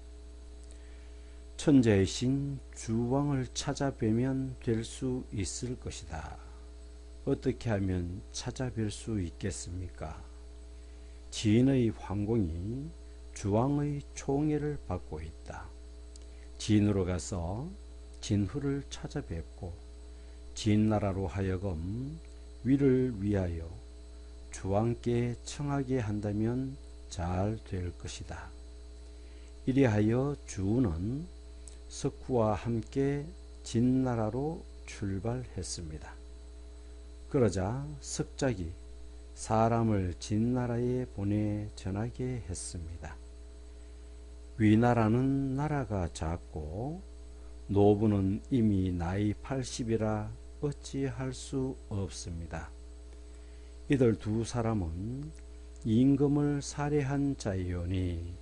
천자이신 주왕을 찾아뵈면 될 수 있을 것이다. 어떻게 하면 찾아뵐 수 있겠습니까? 진의 황공이 주왕의 총애를 받고 있다. 진으로 가서 진후를 찾아뵙고 진나라로 하여금 위를 위하여 주왕께 청하게 한다면 잘 될 것이다. 이리하여 주는 석후와 함께 진나라로 출발했습니다. 그러자 석작이 사람을 진나라에 보내 전하게 했습니다. 위나라는 나라가 작고 노부는 이미 나이 80이라 어찌할 수 없습니다. 이들 두 사람은 임금을 살해한 자이오니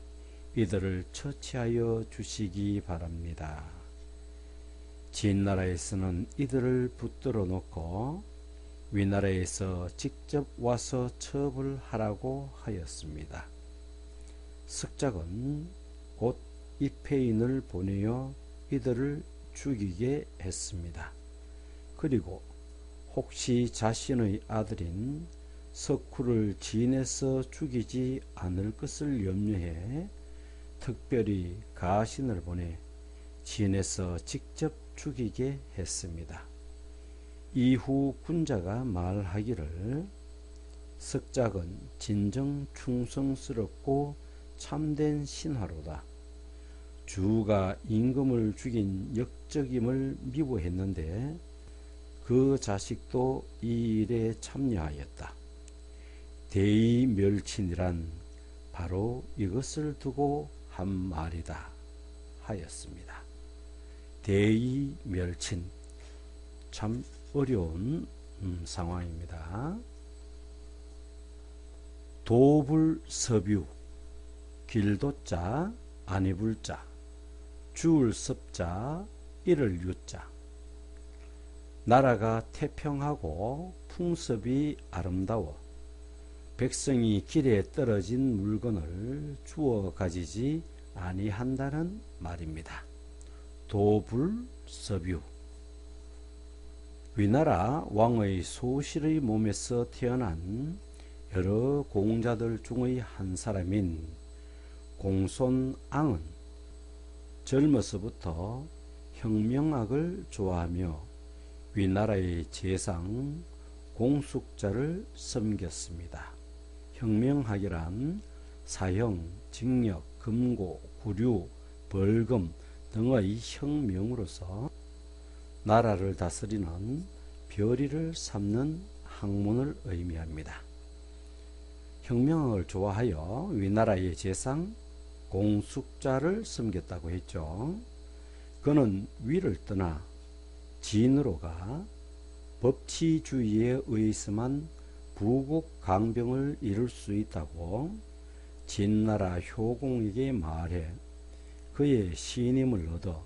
이들을 처치하여 주시기 바랍니다. 진나라에서는 이들을 붙들어 놓고 위나라에서 직접 와서 처벌하라고 하였습니다. 석작은 곧 입회인을 보내어 이들을 죽이게 했습니다. 그리고 혹시 자신의 아들인 석후를 진에서 죽이지 않을 것을 염려해 특별히 가신을 보내 진에서 직접 죽이게 했습니다. 이후 군자가 말하기를 석작은 진정 충성스럽고 참된 신하로다. 주가 임금을 죽인 역적임을 미워했는데 그 자식도 이 일에 참여하였다. 대의멸친이란 바로 이것을 두고 한 말이다 하였습니다. 대의멸친, 참 어려운 상황입니다. 도불섭유, 길도자, 안입을자, 주울섭자, 이를 유자. 나라가 태평하고 풍습이 아름다워 백성이 길에 떨어진 물건을 주워 가지지 아니한다는 말입니다. 도불섭유, 위나라 왕의 소실의 몸에서 태어난 여러 공자들 중의 한 사람인 공손앙은 젊어서부터 형명학을 좋아하며 위나라의 재상 공숙자를 섬겼습니다. 형명학이란 사형, 징역, 금고, 구류, 벌금 등의 형명으로서 나라를 다스리는 별의를 삼는 학문을 의미합니다. 형명학을 좋아하여 위나라의 재상 공숙자를 섬겼다고 했죠. 그는 위를 떠나 진으로 가 법치주의에 의해서만 부국 강병을 이룰 수 있다고 진나라 효공에게 말해 그의 신임을 얻어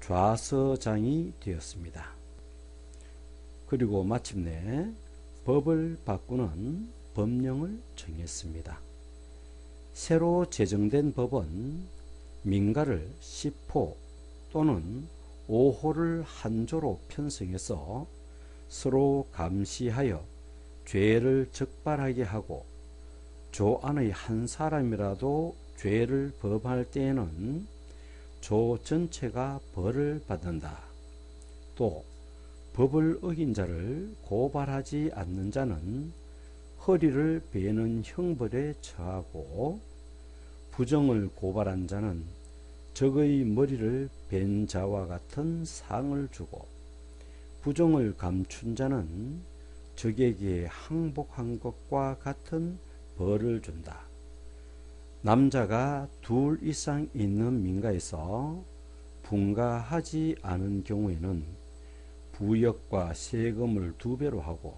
좌서장이 되었습니다. 그리고 마침내 법을 바꾸는 법령을 정했습니다. 새로 제정된 법은 민가를 10호 또는 5호를 한 조로 편성해서 서로 감시하여 죄를 적발하게 하고 조 안의 한 사람이라도 죄를 범할 때에는 조 전체가 벌을 받는다. 또 법을 어긴 자를 고발하지 않는 자는 허리를 베는 형벌에 처하고 부정을 고발한 자는 적의 머리를 벤 자와 같은 상을 주고 부정을 감춘 자는 적에게 항복한 것과 같은 벌을 준다. 남자가 둘 이상 있는 민가에서 분가하지 않은 경우에는 부역과 세금을 2배로 하고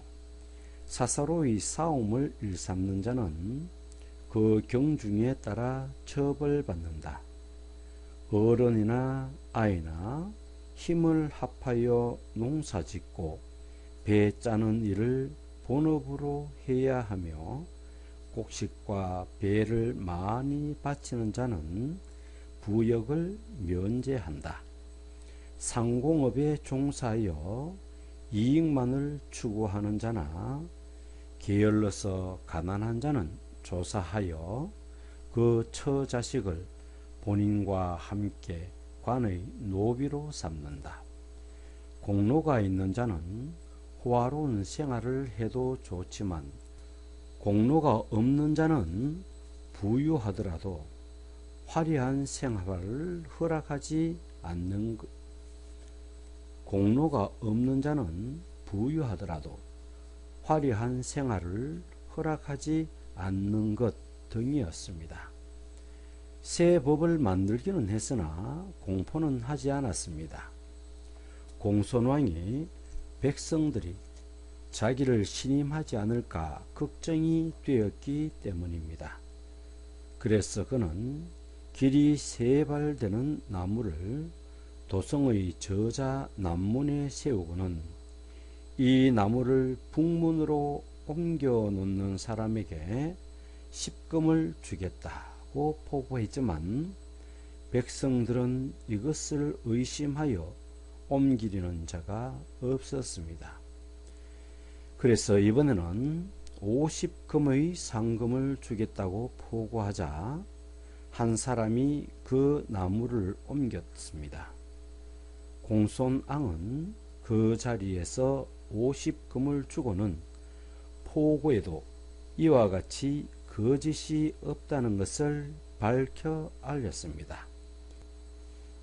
사사로이 싸움을 일삼는 자는 그 경중에 따라 처벌받는다. 어른이나 아이나 힘을 합하여 농사짓고 배 짜는 일을 본업으로 해야 하며 곡식과 배를 많이 바치는 자는 부역을 면제한다. 상공업에 종사하여 이익만을 추구하는 자나 게을러서 가난한 자는 조사하여 그 처자식을 본인과 함께 관의 노비로 삼는다. 공로가 있는 자는 호화로운 생활을 해도 좋지만 공로가 없는 자는 부유하더라도 화려한 생활을 허락하지 않는 것. 공로가 없는 자는 부유하더라도 화려한 생활을 허락하지 않는 것 등이었습니다. 새 법을 만들기는 했으나 공포는 하지 않았습니다. 공손왕이 백성들이 자기를 신임하지 않을까 걱정이 되었기 때문입니다. 그래서 그는 길이 3발 되는 나무를 도성의 저자 남문에 세우고는 이 나무를 북문으로 옮겨 놓는 사람에게 10금을 주겠다고 포부했지만 백성들은 이것을 의심하여 옮기려는 자가 없었습니다. 그래서 이번에는 50금의 상금을 주겠다고 포고하자 한 사람이 그 나무를 옮겼습니다. 공손왕은 그 자리에서 50금을 주고는 포고에도 이와 같이 거짓이 없다는 것을 밝혀 알렸습니다.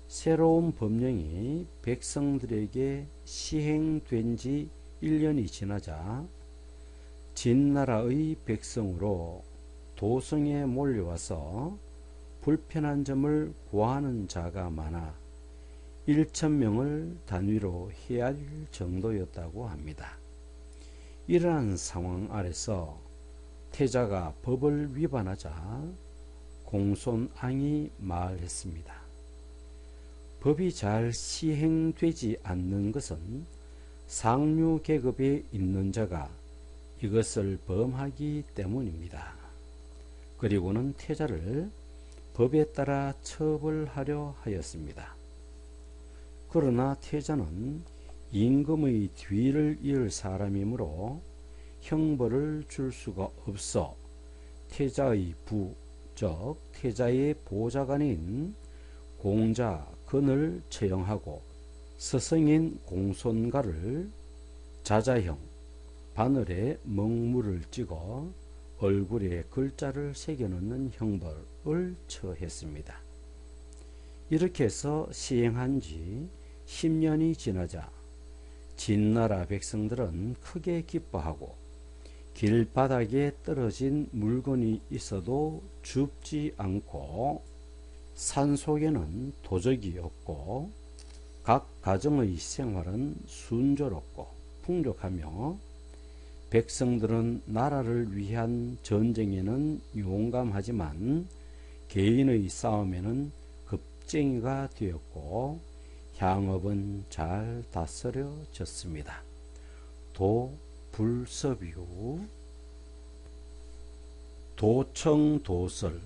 새로운 법령이 백성들에게 시행된 지 1년이 지나자 진나라의 백성으로 도성에 몰려와서 불편한 점을 고하는 자가 많아 1,000명을 단위로 해야 할 정도였다고 합니다. 이러한 상황 아래서 태자가 법을 위반하자 공손왕이 말했습니다. 법이 잘 시행되지 않는 것은 상류 계급에 있는 자가 이것을 범하기 때문입니다. 그리고는 태자를 법에 따라 처벌하려 하였습니다. 그러나 태자는 임금의 뒤를 이을 사람이므로 형벌을 줄 수가 없어 태자의 부, 즉 태자의 보좌관인 공자 근을 처형하고 스승인 공손가를 자자형 바늘에 먹물을 찍어 얼굴에 글자를 새겨넣는 형벌을 처했습니다. 이렇게 해서 시행한 지 10년이 지나자 진나라 백성들은 크게 기뻐하고 길바닥에 떨어진 물건이 있어도 줍지 않고 산속에는 도적이 없고 각 가정의 생활은 순조롭고 풍족하며 백성들은 나라를 위한 전쟁에는 용감하지만 개인의 싸움에는 겁쟁이가 되었고 향업은 잘 다스려졌습니다. 도불섭유 도청도설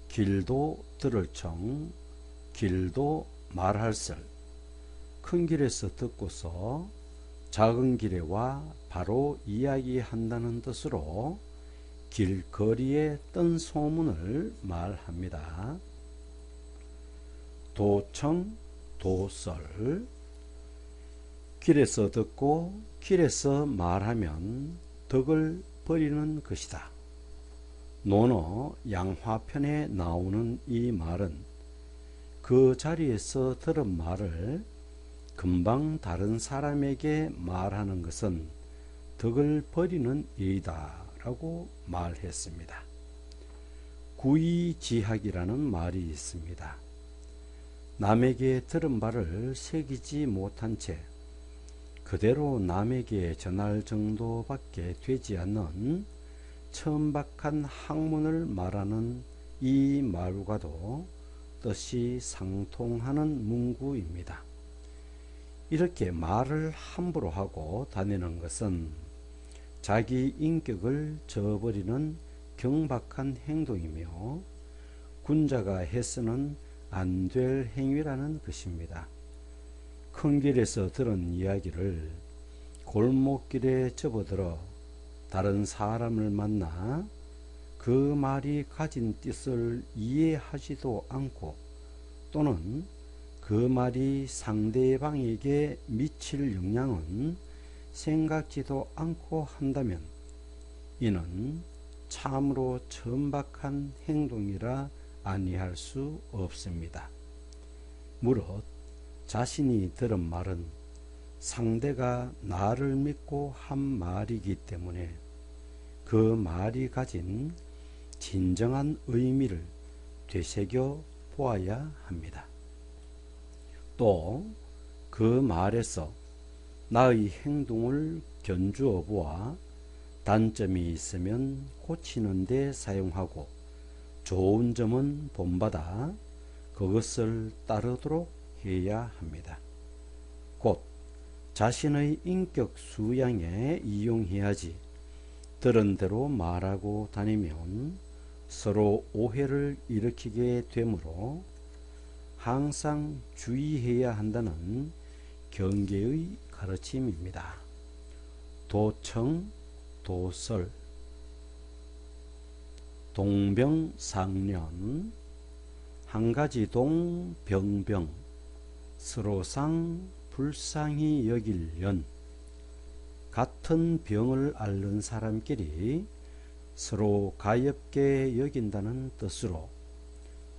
길도 들을청 길도 말할설 큰 길에서 듣고서 작은 길에 와 바로 이야기한다는 뜻으로 길거리에 뜬 소문을 말합니다. 도청 도설 길에서 듣고 길에서 말하면 덕을 버리는 것이다. 논어 양화편에 나오는 이 말은 그 자리에서 들은 말을 금방 다른 사람에게 말하는 것은 덕을 버리는 일이다 라고 말했습니다. 구이지학이라는 말이 있습니다. 남에게 들은 바를 새기지 못한 채 그대로 남에게 전할 정도밖에 되지 않는 천박한 학문을 말하는 이 말과도 뜻이 상통하는 문구입니다. 이렇게 말을 함부로 하고 다니는 것은 자기 인격을 저버리는 경박한 행동이며 군자가 해서는 안 될 행위라는 것입니다. 큰 길에서 들은 이야기를 골목길에 접어들어 다른 사람을 만나 그 말이 가진 뜻을 이해하지도 않고 또는 그 말이 상대방에게 미칠 영향은 생각지도 않고 한다면 이는 참으로 천박한 행동이라 아니할 수 없습니다. 무릇 자신이 들은 말은 상대가 나를 믿고 한 말이기 때문에 그 말이 가진 진정한 의미를 되새겨 보아야 합니다. 또 그 말에서 나의 행동을 견주어 보아 단점이 있으면 고치는 데 사용하고 좋은 점은 본받아 그것을 따르도록 해야 합니다. 곧 자신의 인격 수양에 이용해야지 들은 대로 말하고 다니면 서로 오해를 일으키게 되므로 항상 주의해야 한다는 경계의 가르침입니다. 도청, 도설, 동병상련, 한가지 동 병병, 서로상 불쌍히 여길 연. 같은 병을 앓는 사람끼리 서로 가엾게 여긴다는 뜻으로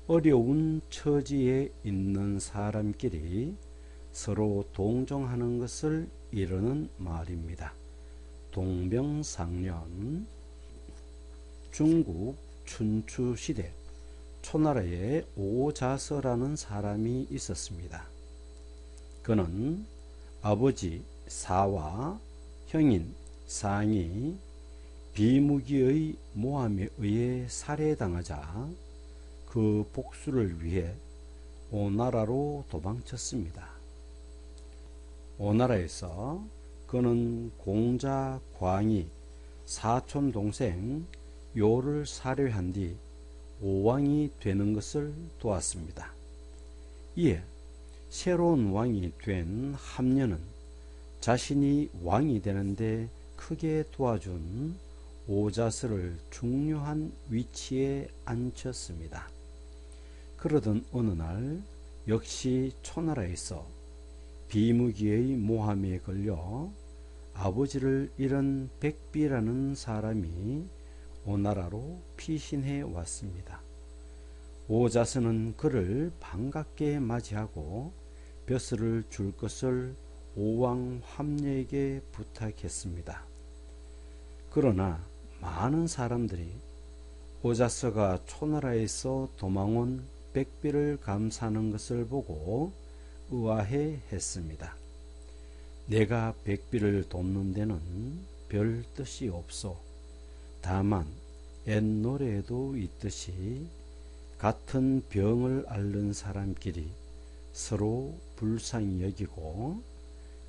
어려운 처지에 있는 사람끼리 서로 동정하는 것을 이르는 말입니다. 동병상련. 중국 춘추시대 초나라에 오자서라는 사람이 있었습니다. 그는 아버지 사와 형인 상이 비무기의 모함에 의해 살해당하자 그 복수를 위해 오나라로 도망쳤습니다. 오나라에서 그는 공자 광이 사촌 동생 요를 살해한 뒤 오왕이 되는 것을 도왔습니다. 이에 새로운 왕이 된 함녀는 자신이 왕이 되는데 크게 도와준 오자서를 중요한 위치에 앉혔습니다. 그러던 어느 날 역시 초나라에서 비무기의 모함에 걸려 아버지를 잃은 백비라는 사람이 오나라로 피신해 왔습니다. 오자서는 그를 반갑게 맞이하고 벼슬을 줄 것을 오왕 함녀에게 부탁했습니다. 그러나 많은 사람들이 오자서가 초나라에서 도망온 백비를 감사하는 것을 보고 의아해 했습니다. 내가 백비를 돕는 데는 별 뜻이 없소. 다만 옛노래에도 있듯이 같은 병을 앓는 사람끼리 서로 불쌍히 여기고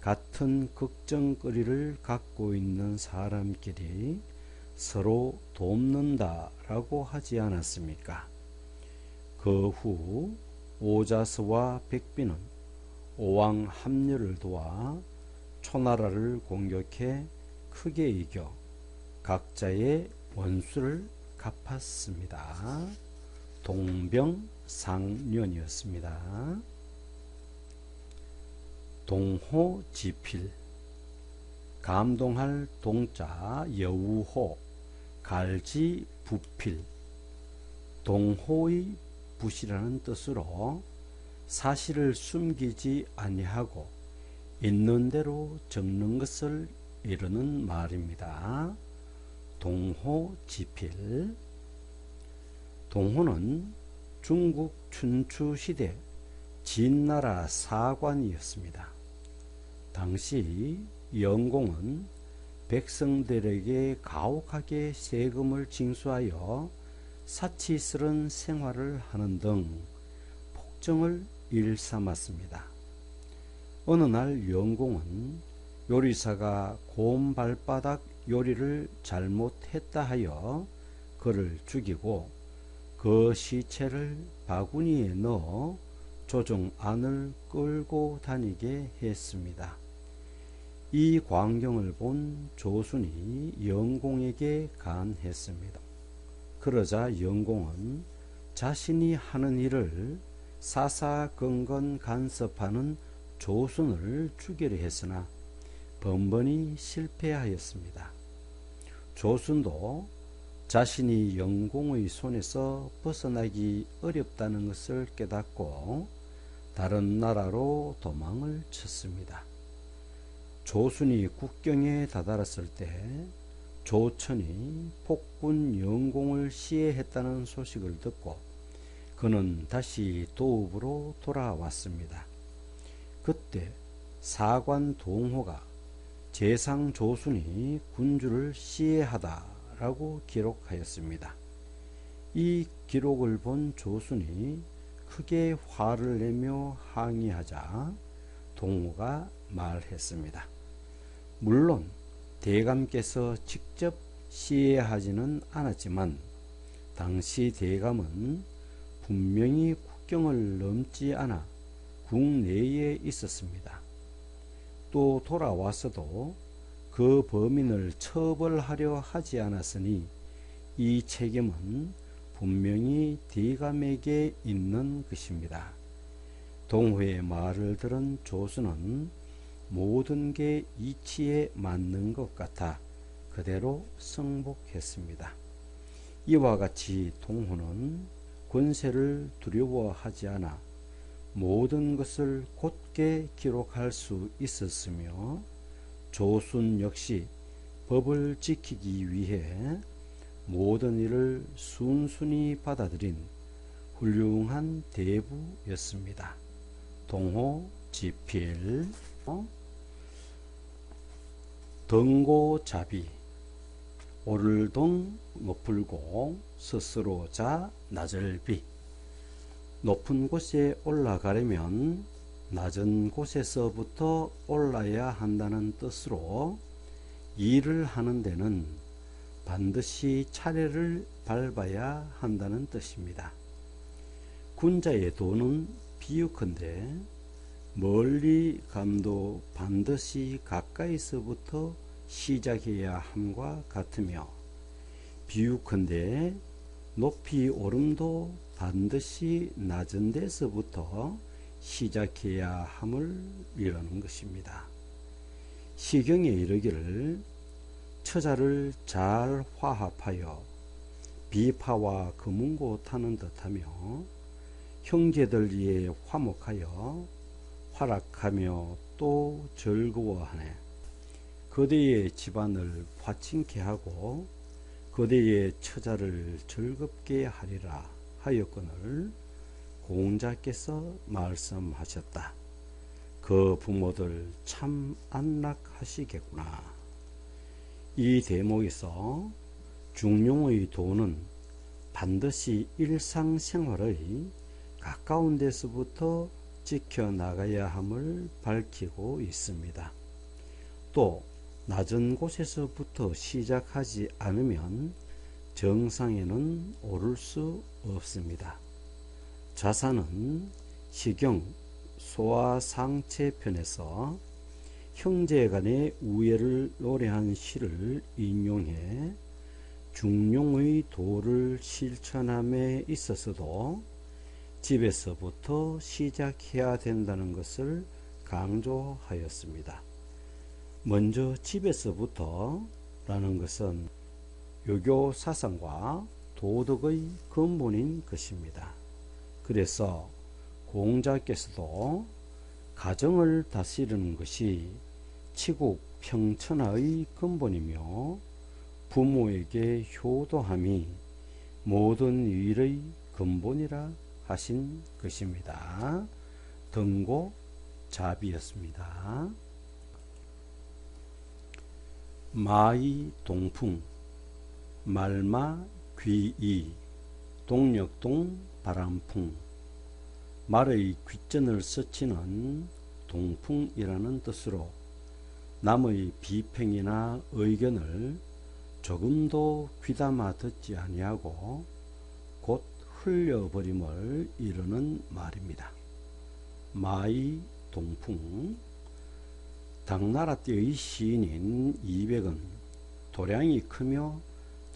같은 걱정거리를 갖고 있는 사람끼리 서로 돕는다라고 하지 않았습니까? 그 후 오자서와 백비는 오왕 함녀를 도와 초나라를 공격해 크게 이겨 각자의 원수를 갚았습니다. 동병상련이었습니다. 동호지필. 감동할 동자 여우호, 갈지 부필. 동호의 붓이라는 뜻으로 사실을 숨기지 아니하고 있는 대로 적는 것을 이르는 말입니다. 동호지필. 동호는 중국 춘추시대 진나라 사관이었습니다. 당시 영공은 백성들에게 가혹하게 세금을 징수하여 사치스런 생활을 하는 등 폭정을 일삼았습니다. 어느 날 영공은 요리사가 곰 발바닥 요리를 잘못했다 하여 그를 죽이고 그 시체를 바구니에 넣어 조정 안을 끌고 다니게 했습니다. 이 광경을 본 조순이 영공에게 간했습니다. 그러자 영공은 자신이 하는 일을 사사건건 간섭하는 조순을 죽이려 했으나 번번이 실패하였습니다. 조순도 자신이 영공의 손에서 벗어나기 어렵다는 것을 깨닫고 다른 나라로 도망을 쳤습니다. 조순이 국경에 다다랐을 때 조천이 폭군 영공을 시해했다는 소식을 듣고 그는 다시 도읍으로 돌아왔습니다. 그때 사관 동호가 재상 조순이 군주를 시해하다라고 기록하였습니다. 이 기록을 본 조순이 크게 화를 내며 항의하자 동호가 말했습니다. 물론 대감께서 직접 시해하지는 않았지만 당시 대감은 분명히 국경을 넘지 않아 국내에 있었습니다. 또 돌아왔어도 그 범인을 처벌하려 하지 않았으니 이 책임은 분명히 대감에게 있는 것입니다. 동호의 말을 들은 조수는 모든 게 이치에 맞는 것 같아 그대로 승복했습니다. 이와 같이 동호는 권세를 두려워하지 않아 모든 것을 곧게 기록할 수 있었으며 조순 역시 법을 지키기 위해 모든 일을 순순히 받아들인 훌륭한 대부였습니다. 동호 지필 등고자비 오를 등 높을 고 스스로 자 낮을 비 높은 곳에 올라가려면 낮은 곳에서부터 올라야 한다는 뜻으로 일을 하는 데는 반드시 차례를 밟아야 한다는 뜻입니다. 군자의 도는 비유컨대 멀리 감도 반드시 가까이서부터 시작해야 함과 같으며 비유컨대 높이 오름도 반드시 낮은 데서부터 시작해야 함을 이루는 것입니다. 시경에 이르기를 처자를 잘 화합하여 비파와 금은고 타는 듯하며 형제들 위에 화목하여 활락하며 또 즐거워하네. 그대의 집안을 화친케 하고 그대의 처자를 즐겁게 하리라 하였거늘 공자께서 말씀하셨다. 그 부모들 참 안락하시겠구나. 이 대목에서 중용의 도는 반드시 일상생활의 가까운 데서부터 지켜나가야 함을 밝히고 있습니다. 또 낮은 곳에서부터 시작하지 않으면 정상에는 오를 수 없습니다. 자사는 시경 소아상체편에서 형제간의 우애를 노래한 시를 인용해 중용의 도를 실천함에 있어서도 집에서부터 시작해야 된다는 것을 강조하였습니다. 먼저 집에서부터 라는 것은 유교 사상과 도덕의 근본인 것입니다. 그래서 공자께서도 가정을 다스리는 것이 치국 평천하의 근본이며 부모에게 효도함이 모든 일의 근본이라 하신 것입니다. 등고 자비였습니다. 마이 동풍 말마 귀이 동력동 바람풍 말의 귓전을 스치는 동풍이라는 뜻으로 남의 비평이나 의견을 조금도 귀담아 듣지 아니하고 곧 흘려버림을 이루는 말입니다. 마이 동풍 당나라 때의 시인인 이백은 도량이 크며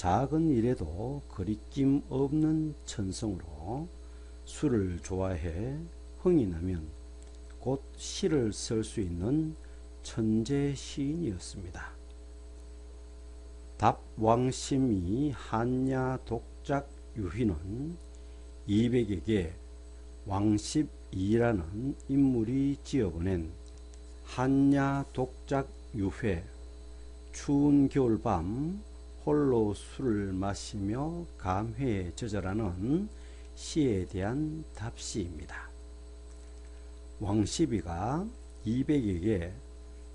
작은 일에도 거리낌 없는 천성으로 술을 좋아해 흥이 나면 곧 시를 쓸 수 있는 천재 시인이었습니다. 답왕심이 한야 독작 유희는 이백에게 왕십이라는 인물이 지어보낸 한야 독작 유회 추운 겨울밤 홀로 술을 마시며 감회에 젖어라는 시에 대한 답시입니다. 왕십이가 이백에게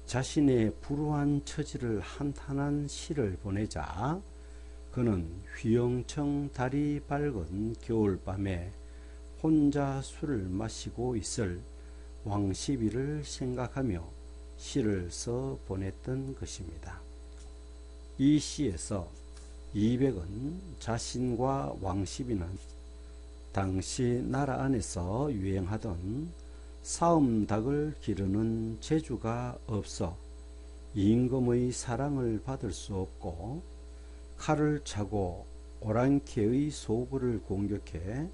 자신의 불우한 처지를 한탄한 시를 보내자 그는 휘영청 달이 밝은 겨울밤에 혼자 술을 마시고 있을 왕십이를 생각하며 시를 써 보냈던 것입니다. 이 시에서 이백은 자신과 왕십이는 당시 나라 안에서 유행하던 싸움닭을 기르는 재주가 없어 임금의 사랑을 받을 수 없고, 칼을 차고 오랑캐의 소굴을 공격해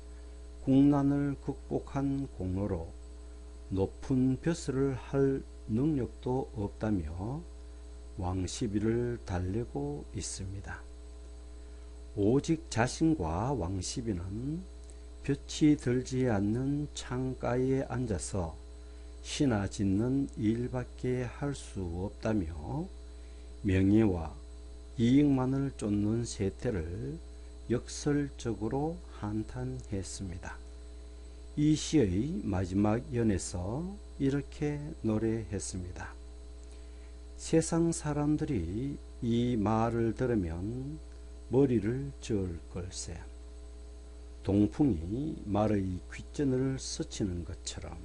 국난을 극복한 공로로 높은 벼슬을 할 능력도 없다며 왕시비를 달래고 있습니다. 오직 자신과 왕시비는 볕이 들지 않는 창가에 앉아서 시나 짓는 일밖에 할 수 없다며 명예와 이익만을 쫓는 세태를 역설적으로 한탄했습니다. 이 시의 마지막 연에서 이렇게 노래했습니다. 세상 사람들이 이 말을 들으면 머리를 저을 걸세. 동풍이 말의 귓전을 스치는 것처럼.